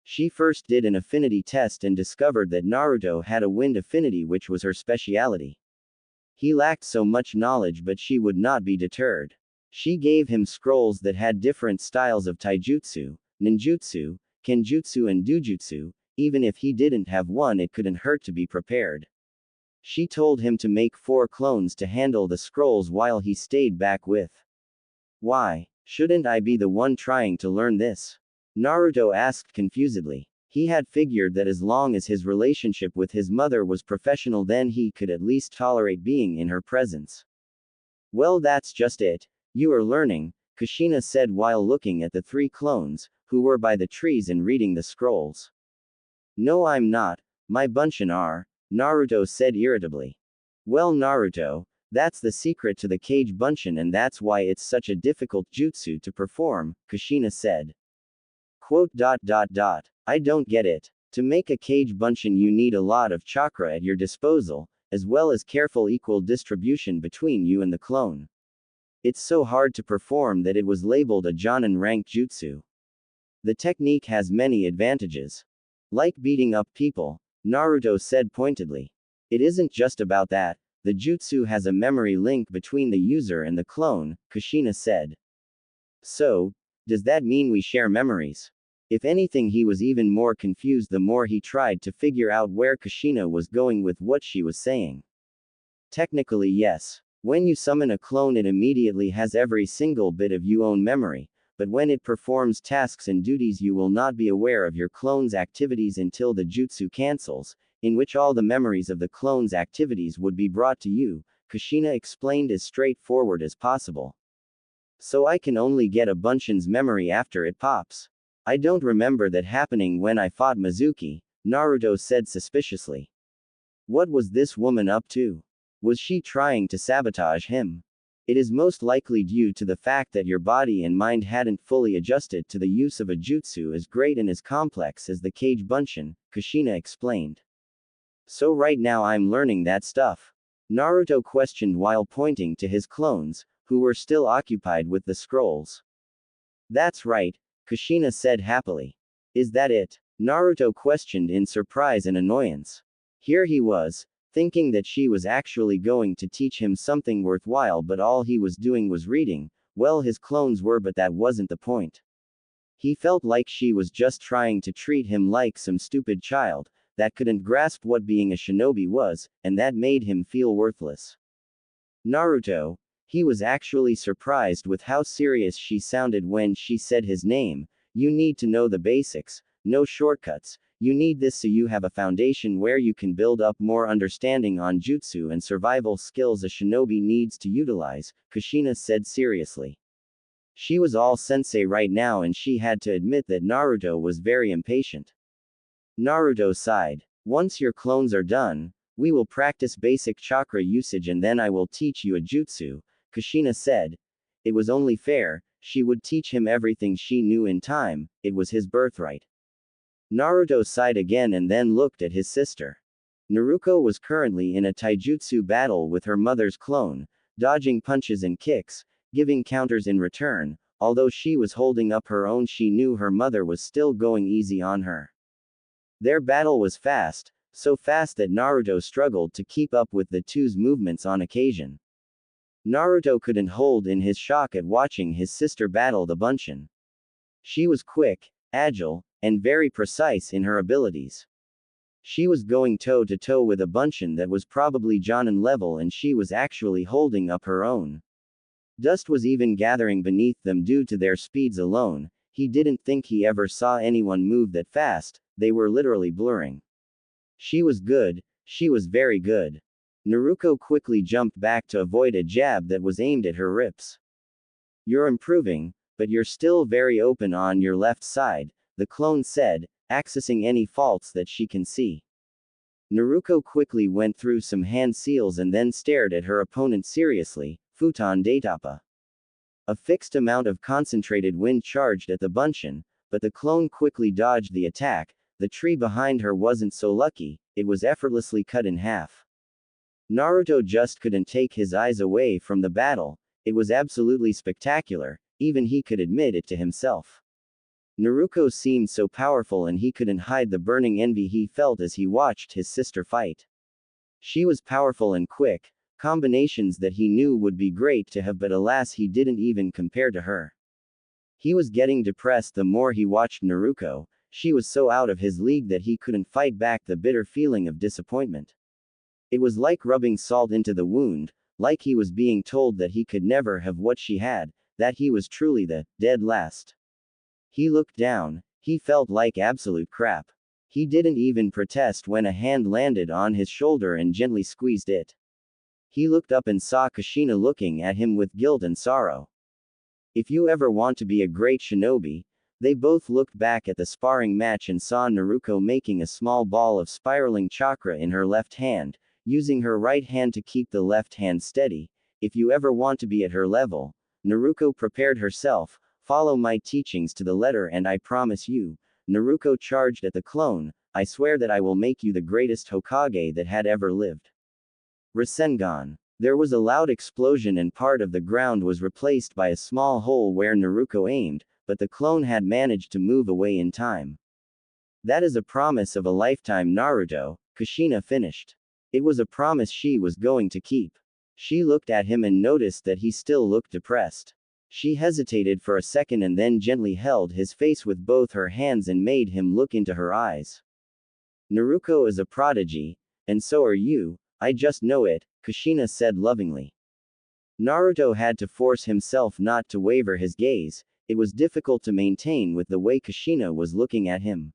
She first did an affinity test and discovered that Naruto had a wind affinity, which was her speciality. He lacked so much knowledge, but she would not be deterred. She gave him scrolls that had different styles of taijutsu, ninjutsu, kenjutsu and dojutsu. Even if he didn't have one, it couldn't hurt to be prepared. She told him to make 4 clones to handle the scrolls while he stayed back with. Why shouldn't I be the one trying to learn this? Naruto asked confusedly. He had figured that as long as his relationship with his mother was professional, then he could at least tolerate being in her presence. Well, that's just it. You are learning, Kushina said while looking at the 3 clones, who were by the trees and reading the scrolls. No, I'm not. My Bunshin are, Naruto said irritably. Well, Naruto, that's the secret to the Kage Bunshin and that's why it's such a difficult jutsu to perform, Kushina said. Quote. I don't get it. To make a Kage Bunshin you need a lot of chakra at your disposal, as well as careful equal distribution between you and the clone. It's so hard to perform that it was labeled a Jonin rank jutsu. The technique has many advantages. Like beating up people, Naruto said pointedly. It isn't just about that, the jutsu has a memory link between the user and the clone, Kushina said. So, does that mean we share memories? If anything, he was even more confused the more he tried to figure out where Kushina was going with what she was saying. Technically, yes. When you summon a clone, it immediately has every single bit of your own memory, but when it performs tasks and duties, you will not be aware of your clone's activities until the jutsu cancels, in which all the memories of the clone's activities would be brought to you, Kushina explained as straightforward as possible. So I can only get a Bunshin's memory after it pops. I don't remember that happening when I fought Mizuki, Naruto said suspiciously. What was this woman up to? Was she trying to sabotage him? It is most likely due to the fact that your body and mind hadn't fully adjusted to the use of a jutsu as great and as complex as the Kage Bunshin, Kushina explained. So right now I'm learning that stuff? Naruto questioned while pointing to his clones, who were still occupied with the scrolls. That's right, Kushina said happily. Is that it? Naruto questioned in surprise and annoyance. Here he was, thinking that she was actually going to teach him something worthwhile, but all he was doing was reading. Well, his clones were, but that wasn't the point. He felt like she was just trying to treat him like some stupid child that couldn't grasp what being a shinobi was, and that made him feel worthless. Naruto. He was actually surprised with how serious she sounded when she said his name. You need to know the basics, no shortcuts. You need this so you have a foundation where you can build up more understanding on jutsu and survival skills a shinobi needs to utilize, Kushina said seriously. She was all sensei right now and she had to admit that Naruto was very impatient. Naruto sighed. Once your clones are done, we will practice basic chakra usage and then I will teach you a jutsu, Kushina said. It was only fair, she would teach him everything she knew in time, it was his birthright. Naruto sighed again and then looked at his sister. Naruko was currently in a taijutsu battle with her mother's clone, dodging punches and kicks, giving counters in return. Although she was holding up her own, she knew her mother was still going easy on her. Their battle was fast, so fast that Naruto struggled to keep up with the two's movements on occasion. Naruto couldn't hold in his shock at watching his sister battle the Bunshin. She was quick, agile, and very precise in her abilities. She was going toe-to-toe with a Bunshin that was probably Jonin level and she was actually holding up her own. Dust was even gathering beneath them due to their speeds alone. He didn't think he ever saw anyone move that fast, they were literally blurring. She was good, she was very good. Naruko quickly jumped back to avoid a jab that was aimed at her ribs. You're improving, but you're still very open on your left side, the clone said, accessing any faults that she can see. Naruko quickly went through some hand seals and then stared at her opponent seriously, Futon Daitapa. A fixed amount of concentrated wind charged at the Bunshin, but the clone quickly dodged the attack. The tree behind her wasn't so lucky, it was effortlessly cut in half. Naruto just couldn't take his eyes away from the battle, it was absolutely spectacular, even he could admit it to himself. Naruto seemed so powerful and he couldn't hide the burning envy he felt as he watched his sister fight. She was powerful and quick, combinations that he knew would be great to have, but alas he didn't even compare to her. He was getting depressed the more he watched Naruto. She was so out of his league that he couldn't fight back the bitter feeling of disappointment. It was like rubbing salt into the wound, like he was being told that he could never have what she had, that he was truly the dead last. He looked down, he felt like absolute crap. He didn't even protest when a hand landed on his shoulder and gently squeezed it. He looked up and saw Kushina looking at him with guilt and sorrow. If you ever want to be a great shinobi, They both looked back at the sparring match and saw Naruto making a small ball of spiraling chakra in her left hand, using her right hand to keep the left hand steady. If you ever want to be at her level, Naruto prepared herself, follow my teachings to the letter and I promise you, Naruto charged at the clone, I swear that I will make you the greatest Hokage that had ever lived. Rasengan. There was a loud explosion and part of the ground was replaced by a small hole where Naruto aimed, but the clone had managed to move away in time. That is a promise of a lifetime, Naruto, Kushina finished. It was a promise she was going to keep. She looked at him and noticed that he still looked depressed. She hesitated for a second and then gently held his face with both her hands and made him look into her eyes. Naruto is a prodigy, and so are you, I just know it, Kushina said lovingly. Naruto had to force himself not to waver his gaze. It was difficult to maintain with the way Kushina was looking at him.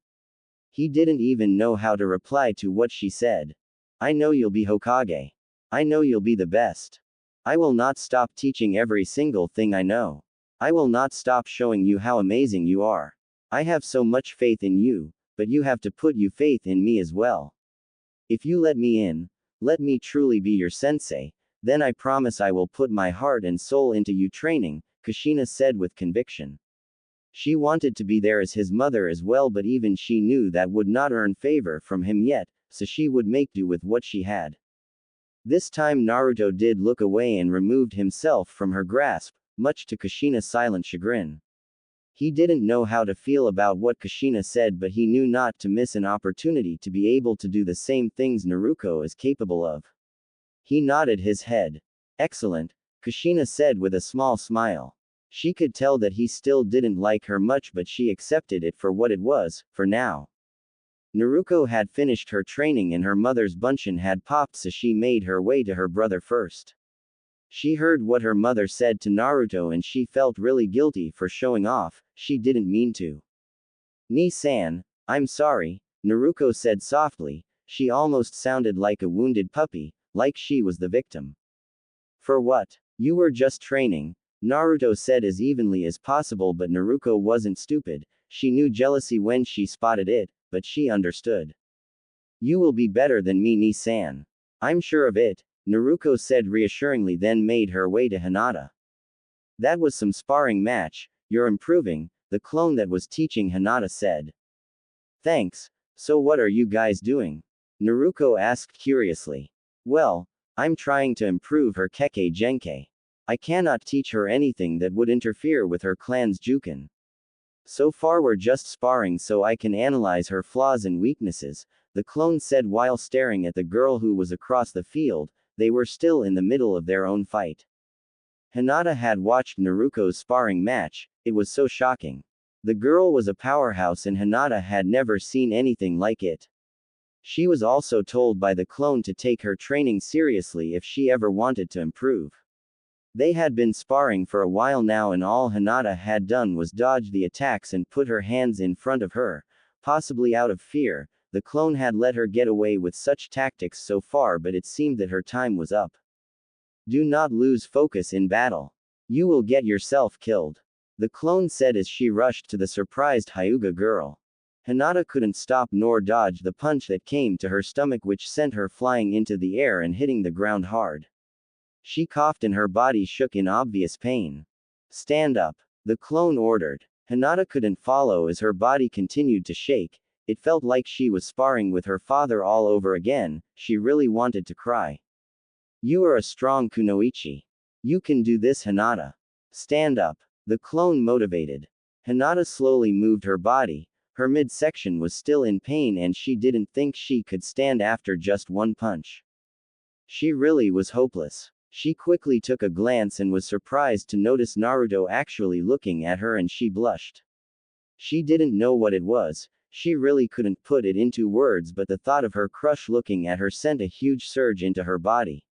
He didn't even know how to reply to what she said. I know you'll be Hokage. I know you'll be the best. I will not stop teaching every single thing I know. I will not stop showing you how amazing you are. I have so much faith in you, but you have to put your faith in me as well. If you let me in, let me truly be your sensei, then I promise I will put my heart and soul into you training, Kushina said with conviction. She wanted to be there as his mother as well, but even she knew that would not earn favor from him yet, so she would make do with what she had. This time Naruto did look away and removed himself from her grasp, much to Kushina's silent chagrin. He didn't know how to feel about what Kushina said, but he knew not to miss an opportunity to be able to do the same things Naruto is capable of. He nodded his head. Excellent, Kushina said with a small smile. She could tell that he still didn't like her much, but she accepted it for what it was, for now. Naruto had finished her training and her mother's bunshin had popped, so she made her way to her brother first. She heard what her mother said to Naruto and she felt really guilty for showing off, she didn't mean to. Ni-san, I'm sorry, Naruto said softly, she almost sounded like a wounded puppy, like she was the victim. For what? You were just training, Naruto said as evenly as possible, but Naruto wasn't stupid, she knew jealousy when she spotted it, but she understood. You will be better than me, Ni-san. I'm sure of it, Naruto said reassuringly, then made her way to Hinata. That was some sparring match, you're improving, the clone that was teaching Hinata said. Thanks, so what are you guys doing? Naruto asked curiously. Well, I'm trying to improve her Kekkei Genkai. I cannot teach her anything that would interfere with her clan's Jukin. So far we're just sparring so I can analyze her flaws and weaknesses, the clone said while staring at the girl who was across the field. They were still in the middle of their own fight. Hinata had watched Naruto's sparring match, it was so shocking. The girl was a powerhouse and Hinata had never seen anything like it. She was also told by the clone to take her training seriously if she ever wanted to improve. They had been sparring for a while now and all Hinata had done was dodge the attacks and put her hands in front of her, possibly out of fear. The clone had let her get away with such tactics so far, but it seemed that her time was up. Do not lose focus in battle. You will get yourself killed. The clone said as she rushed to the surprised Hyuga girl. Hinata couldn't stop nor dodge the punch that came to her stomach, which sent her flying into the air and hitting the ground hard. She coughed and her body shook in obvious pain. Stand up, the clone ordered. Hinata couldn't follow as her body continued to shake. It felt like she was sparring with her father all over again, she really wanted to cry. You are a strong kunoichi. You can do this, Hinata. Stand up. The clone motivated. Hinata slowly moved her body, her midsection was still in pain and she didn't think she could stand after just one punch. She really was hopeless. She quickly took a glance and was surprised to notice Naruto actually looking at her and she blushed. She didn't know what it was. She really couldn't put it into words, but the thought of her crush looking at her sent a huge surge into her body.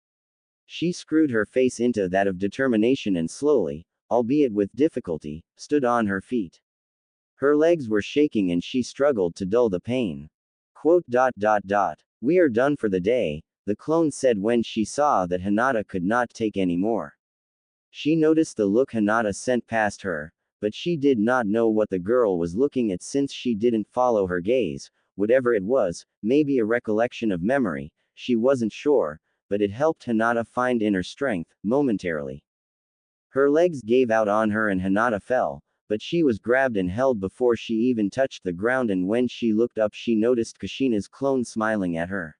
She screwed her face into that of determination and slowly, albeit with difficulty, stood on her feet. Her legs were shaking and she struggled to dull the pain. We are done for the day, the clone said when she saw that Hinata could not take any more. She noticed the look Hinata sent past her, but she did not know what the girl was looking at since she didn't follow her gaze. Whatever it was, maybe a recollection of memory, she wasn't sure, but it helped Hinata find inner strength, momentarily. Her legs gave out on her and Hinata fell, but she was grabbed and held before she even touched the ground, and when she looked up she noticed Kushina's clone smiling at her.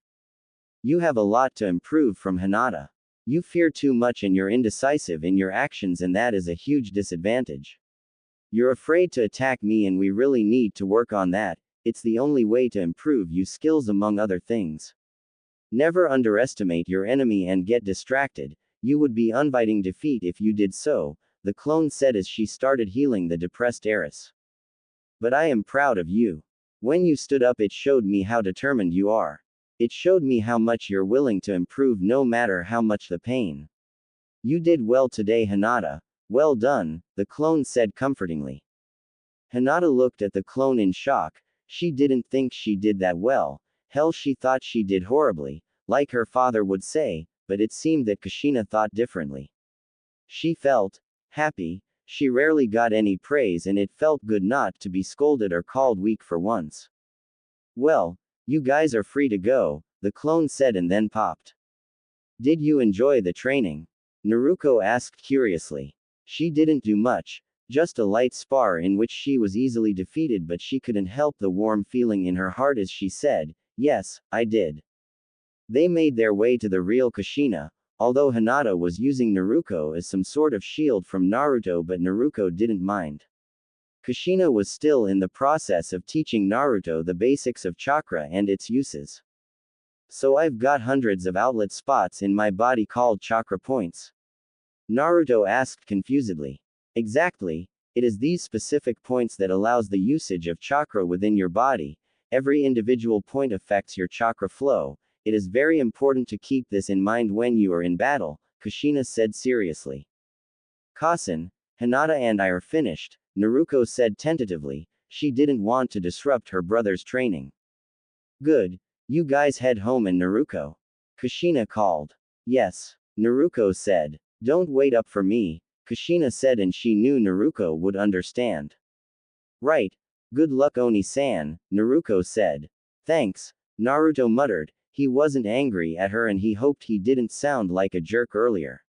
You have a lot to improve from Hinata. You fear too much and you're indecisive in your actions, and that is a huge disadvantage. You're afraid to attack me and we really need to work on that. It's the only way to improve your skills among other things. Never underestimate your enemy and get distracted. You would be inviting defeat if you did so, the clone said as she started healing the depressed heiress. But I am proud of you. When you stood up it showed me how determined you are. It showed me how much you're willing to improve no matter how much the pain. You did well today, Hinata. Well done, the clone said comfortingly. Hinata looked at the clone in shock. She didn't think she did that well. Hell, she thought she did horribly, like her father would say, but it seemed that Kushina thought differently. She felt happy. She rarely got any praise and it felt good not to be scolded or called weak for once. Well, you guys are free to go, the clone said and then popped. Did you enjoy the training? Naruto asked curiously. She didn't do much, just a light spar in which she was easily defeated, but she couldn't help the warm feeling in her heart as she said, yes, I did. They made their way to the real Kushina, although Hinata was using Naruto as some sort of shield from Naruto, but Naruto didn't mind. Kushina was still in the process of teaching Naruto the basics of chakra and its uses. So I've got hundreds of outlet spots in my body called chakra points. Naruto asked confusedly. Exactly, it is these specific points that allows the usage of chakra within your body. Every individual point affects your chakra flow. It is very important to keep this in mind when you are in battle, Kushina said seriously. Kasen, Hinata and I are finished, Naruto said tentatively. She didn't want to disrupt her brother's training. Good. You guys head home and Naruto. Kushina called. Yes, Naruto said. Don't wait up for me, Kushina said, and she knew Naruto would understand. Right. Good luck Oni-san, Naruto said. Thanks, Naruto muttered. He wasn't angry at her and he hoped he didn't sound like a jerk earlier.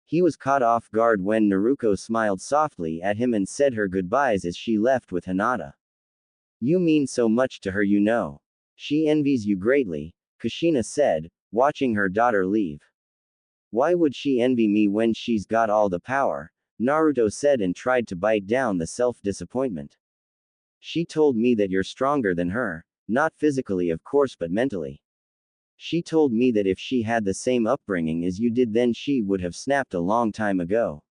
He was caught off guard when Naruto smiled softly at him and said her goodbyes as she left with Hinata. You mean so much to her, you know. She envies you greatly, Kushina said, watching her daughter leave. Why would she envy me when she's got all the power? Naruto said and tried to bite down the self-disappointment. She told me that you're stronger than her, not physically of course but mentally. She told me that if she had the same upbringing as you did then she would have snapped a long time ago.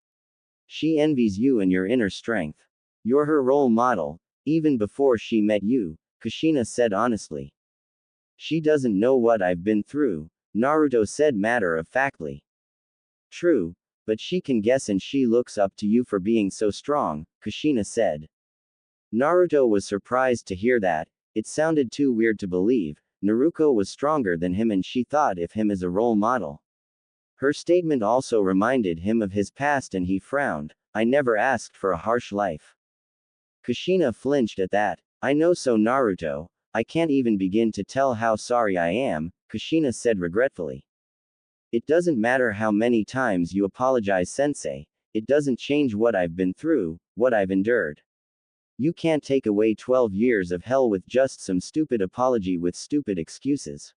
She envies you and your inner strength. You're her role model, even before she met you, Kushina said honestly. She doesn't know what I've been through, Naruto said matter-of-factly. True, but she can guess and she looks up to you for being so strong, Kushina said. Naruto was surprised to hear that. It sounded too weird to believe. Naruto was stronger than him and she thought of him as a role model. Her statement also reminded him of his past and he frowned. I never asked for a harsh life. Kushina flinched at that. I know so Naruto, I can't even begin to tell how sorry I am, Kushina said regretfully. It doesn't matter how many times you apologize, sensei. It doesn't change what I've been through, what I've endured. You can't take away 12 years of hell with just some stupid apology with stupid excuses.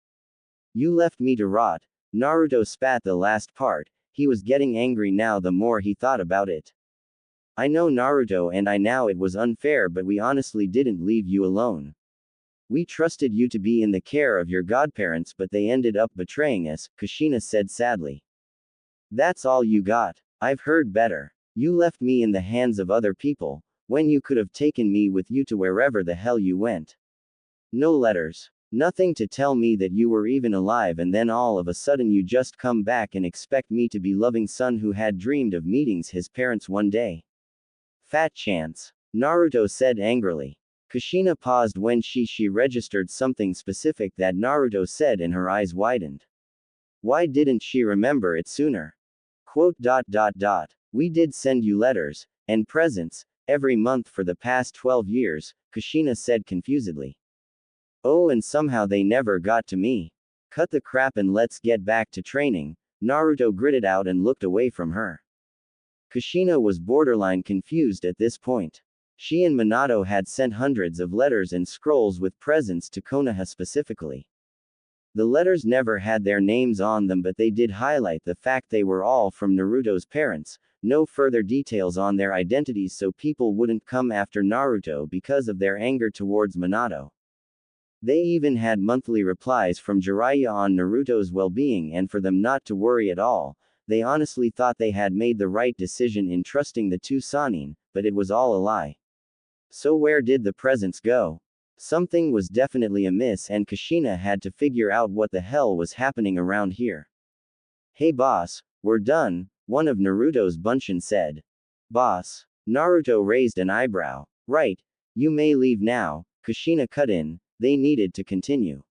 You left me to rot. Naruto spat the last part. He was getting angry now the more he thought about it. I know Naruto and I know it was unfair, but we honestly didn't leave you alone. We trusted you to be in the care of your godparents but they ended up betraying us, Kushina said sadly. That's all you got. I've heard better. You left me in the hands of other people, when you could have taken me with you to wherever the hell you went. No letters. Nothing to tell me that you were even alive, and then all of a sudden you just come back and expect me to be loving son who had dreamed of meeting his parents one day. Fat chance. Naruto said angrily. Kushina paused when she registered something specific that Naruto said and her eyes widened. Why didn't she remember it sooner? Quote. We did send you letters and presents, Every month for the past 12 years, Kushina said confusedly. Oh, and somehow they never got to me. Cut the crap and let's get back to training, Naruto gritted out and looked away from her. Kushina was borderline confused at this point. She and Minato had sent hundreds of letters and scrolls with presents to Konoha specifically. The letters never had their names on them, but they did highlight the fact they were all from Naruto's parents, no further details on their identities so people wouldn't come after Naruto because of their anger towards Minato. They even had monthly replies from Jiraiya on Naruto's well-being and for them not to worry at all. They honestly thought they had made the right decision in trusting the two Sannin, but it was all a lie. So where did the presents go? Something was definitely amiss and Kushina had to figure out what the hell was happening around here. Hey boss, we're done, one of Naruto's bunshin said. Boss? Naruto raised an eyebrow. Right, you may leave now, Kushina cut in, they needed to continue.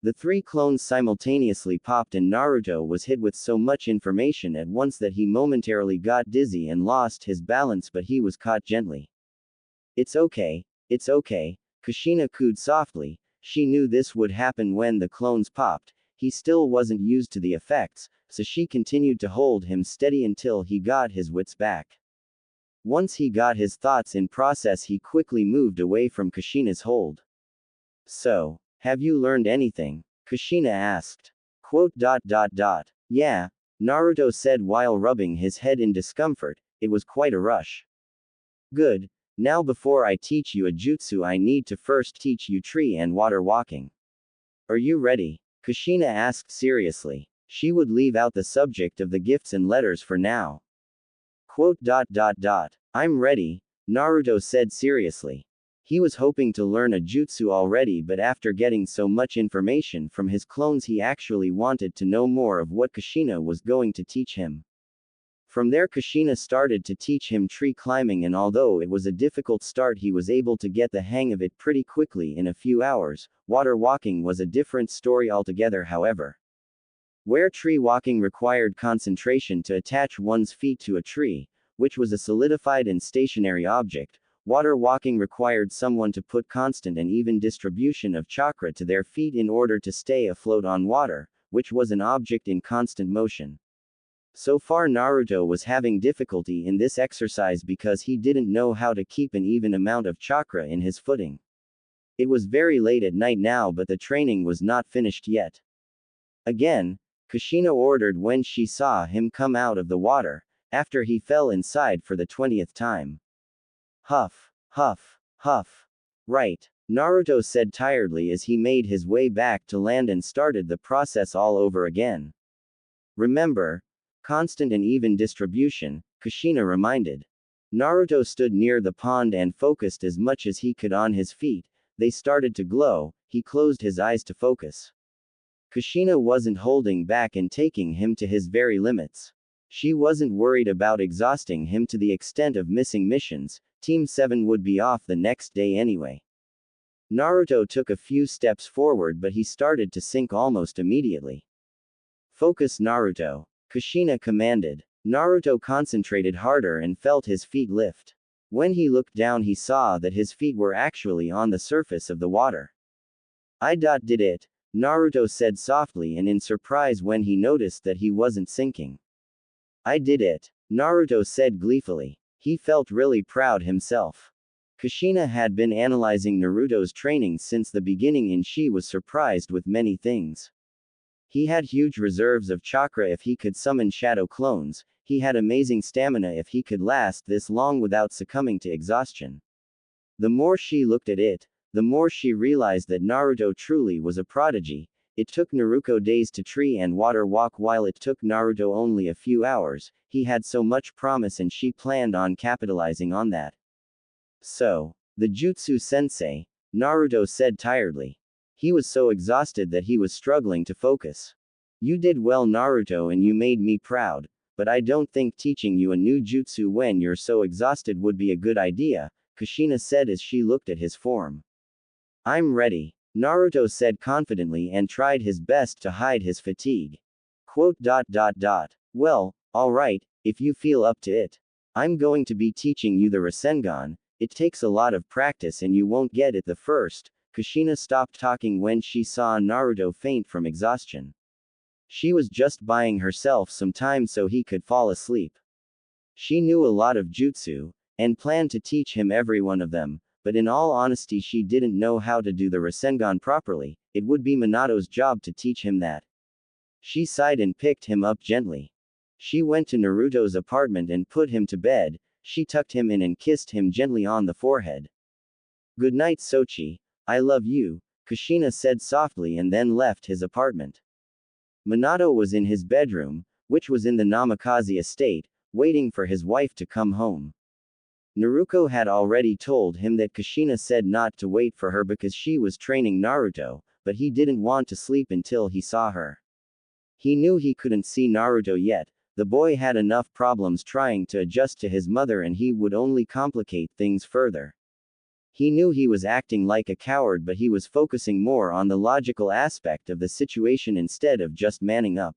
The three clones simultaneously popped and Naruto was hit with so much information at once that he momentarily got dizzy and lost his balance, but he was caught gently. It's okay, Kushina cooed softly. She knew this would happen when the clones popped. He still wasn't used to the effects, so she continued to hold him steady until he got his wits back. Once he got his thoughts in process, he quickly moved away from Kushina's hold. So, have you learned anything? Kushina asked. Yeah, Naruto said while rubbing his head in discomfort. It was quite a rush. Good. Now before I teach you a jutsu, I need to first teach you tree and water walking. Are you ready? Kushina asked seriously. She would leave out the subject of the gifts and letters for now. I'm ready, Naruto said seriously. He was hoping to learn a jutsu already, but after getting so much information from his clones, he actually wanted to know more of what Kushina was going to teach him. From there, Kushina started to teach him tree climbing, and although it was a difficult start, he was able to get the hang of it pretty quickly in a few hours. Water walking was a different story altogether, however. Where tree walking required concentration to attach one's feet to a tree, which was a solidified and stationary object, water walking required someone to put constant and even distribution of chakra to their feet in order to stay afloat on water, which was an object in constant motion. So far, Naruto was having difficulty in this exercise because he didn't know how to keep an even amount of chakra in his footing. It was very late at night now, but the training was not finished yet. Again, Kushina ordered when she saw him come out of the water, after he fell inside for the 20th time. Huff, huff, huff. Right, Naruto said tiredly as he made his way back to land and started the process all over again. Remember, constant and even distribution, Kushina reminded. Naruto stood near the pond and focused as much as he could on his feet. They started to glow. He closed his eyes to focus. Kushina wasn't holding back and taking him to his very limits. She wasn't worried about exhausting him to the extent of missing missions. Team 7 would be off the next day anyway. Naruto took a few steps forward, but he started to sink almost immediately. Focus, Naruto, Kushina commanded. Naruto concentrated harder and felt his feet lift. When he looked down, he saw that his feet were actually on the surface of the water. I did it, Naruto said softly and in surprise when he noticed that he wasn't sinking. I did it, Naruto said gleefully. He felt really proud himself. Kushina had been analyzing Naruto's training since the beginning and she was surprised with many things. He had huge reserves of chakra if he could summon shadow clones. He had amazing stamina if he could last this long without succumbing to exhaustion. The more she looked at it, the more she realized that Naruto truly was a prodigy. It took Naruto days to tree and water walk while it took Naruto only a few hours. He had so much promise and she planned on capitalizing on that. So, the Jutsu Sensei, Naruto said tiredly. He was so exhausted that he was struggling to focus. You did well, Naruto, and you made me proud, but I don't think teaching you a new jutsu when you're so exhausted would be a good idea, Kushina said as she looked at his form. I'm ready, Naruto said confidently and tried his best to hide his fatigue. Well, alright, if you feel up to it. I'm going to be teaching you the Rasengan. It takes a lot of practice and you won't get it the first. Kushina stopped talking when she saw Naruto faint from exhaustion. She was just buying herself some time so he could fall asleep. She knew a lot of jutsu, and planned to teach him every one of them, but in all honesty she didn't know how to do the Rasengan properly. It would be Minato's job to teach him that. She sighed and picked him up gently. She went to Naruto's apartment and put him to bed. She tucked him in and kissed him gently on the forehead. Good night, Sochi. I love you, Kushina said softly and then left his apartment. Minato was in his bedroom, which was in the Namikaze estate, waiting for his wife to come home. Naruto had already told him that Kushina said not to wait for her because she was training Naruto, but he didn't want to sleep until he saw her. He knew he couldn't see Naruto yet. The boy had enough problems trying to adjust to his mother and he would only complicate things further. He knew he was acting like a coward, but he was focusing more on the logical aspect of the situation instead of just manning up.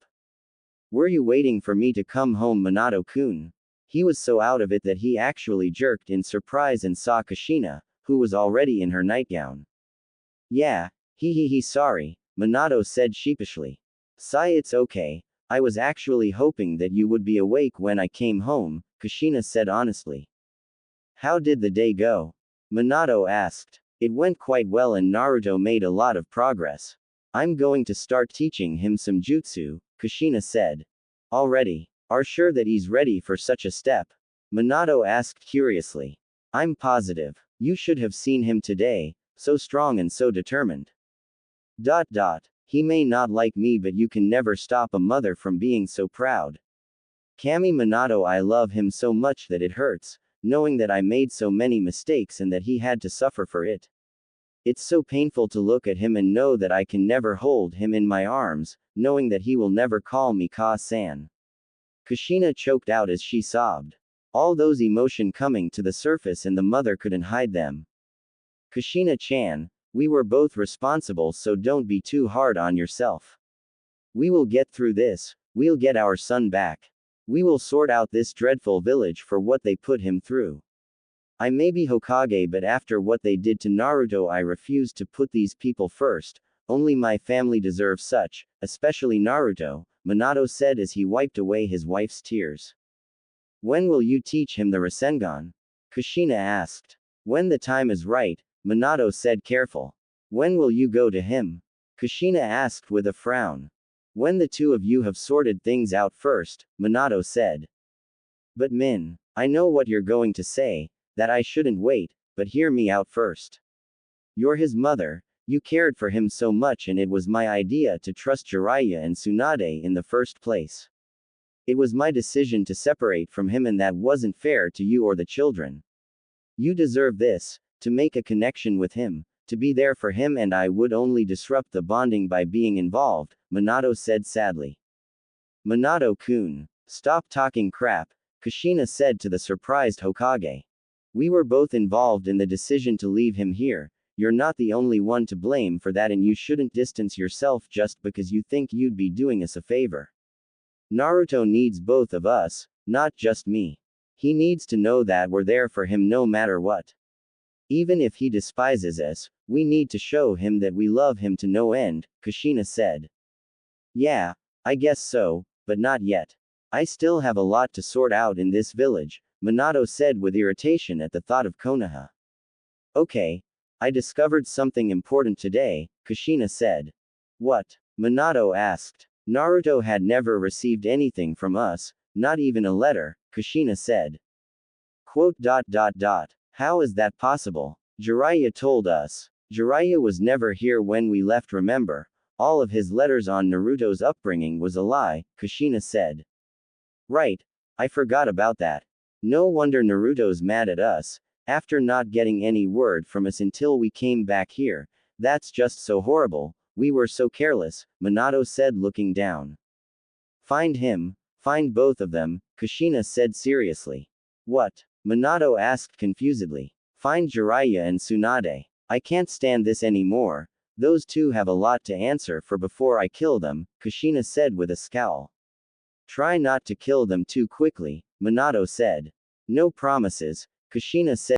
Were you waiting for me to come home, Minato-kun? He was so out of it that he actually jerked in surprise and saw Kushina, who was already in her nightgown. Yeah, sorry, Minato said sheepishly. Sigh, it's okay. I was actually hoping that you would be awake when I came home, Kushina said honestly. How did the day go? Minato asked. It went quite well and Naruto made a lot of progress. I'm going to start teaching him some jutsu, Kushina said. Already? Are sure that he's ready for such a step? Minato asked curiously. I'm positive. You should have seen him today, so strong and so determined. He may not like me, but you can never stop a mother from being so proud. Kami Minato, I love him so much that it hurts, knowing that I made so many mistakes and that he had to suffer for it. It's so painful to look at him and know that I can never hold him in my arms, knowing that he will never call me Ka-san. Kushina choked out as she sobbed. All those emotion coming to the surface and the mother couldn't hide them. Kushina-chan, we were both responsible, so don't be too hard on yourself. We will get through this, we'll get our son back. We will sort out this dreadful village for what they put him through. I may be Hokage, but after what they did to Naruto I refuse to put these people first. Only my family deserves such, especially Naruto, Minato said as he wiped away his wife's tears. When will you teach him the Rasengan? Kushina asked. When the time is right, Minato said careful. When will you go to him? Kushina asked with a frown. When the two of you have sorted things out first, Minato said. But Min, I know what you're going to say, that I shouldn't wait, but hear me out first. You're his mother, you cared for him so much and it was my idea to trust Jiraiya and Tsunade in the first place. It was my decision to separate from him and that wasn't fair to you or the children. You deserve this, to make a connection with him, to be there for him, and I would only disrupt the bonding by being involved, Minato said sadly. Minato-kun, stop talking crap, Kushina said to the surprised Hokage. We were both involved in the decision to leave him here. You're not the only one to blame for that and you shouldn't distance yourself just because you think you'd be doing us a favor. Naruto needs both of us, not just me. He needs to know that we're there for him no matter what. Even if he despises us, we need to show him that we love him to no end, Kushina said. Yeah, I guess so, but not yet. I still have a lot to sort out in this village, Minato said with irritation at the thought of Konoha. Okay. I discovered something important today, Kushina said. What? Minato asked. Naruto had never received anything from us, not even a letter, Kushina said. Quote. How is that possible? Jiraiya told us. Jiraiya was never here when we left, remember? All of his letters on Naruto's upbringing was a lie, Kushina said. Right. I forgot about that. No wonder Naruto's mad at us. After not getting any word from us until we came back here. That's just so horrible. We were so careless, Minato said looking down. Find him. Find both of them, Kushina said seriously. What? Minato asked confusedly. Find Jiraiya and Tsunade. I can't stand this anymore. Those two have a lot to answer for before I kill them, Kushina said with a scowl. Try not to kill them too quickly, Minato said. No promises, Kushina said.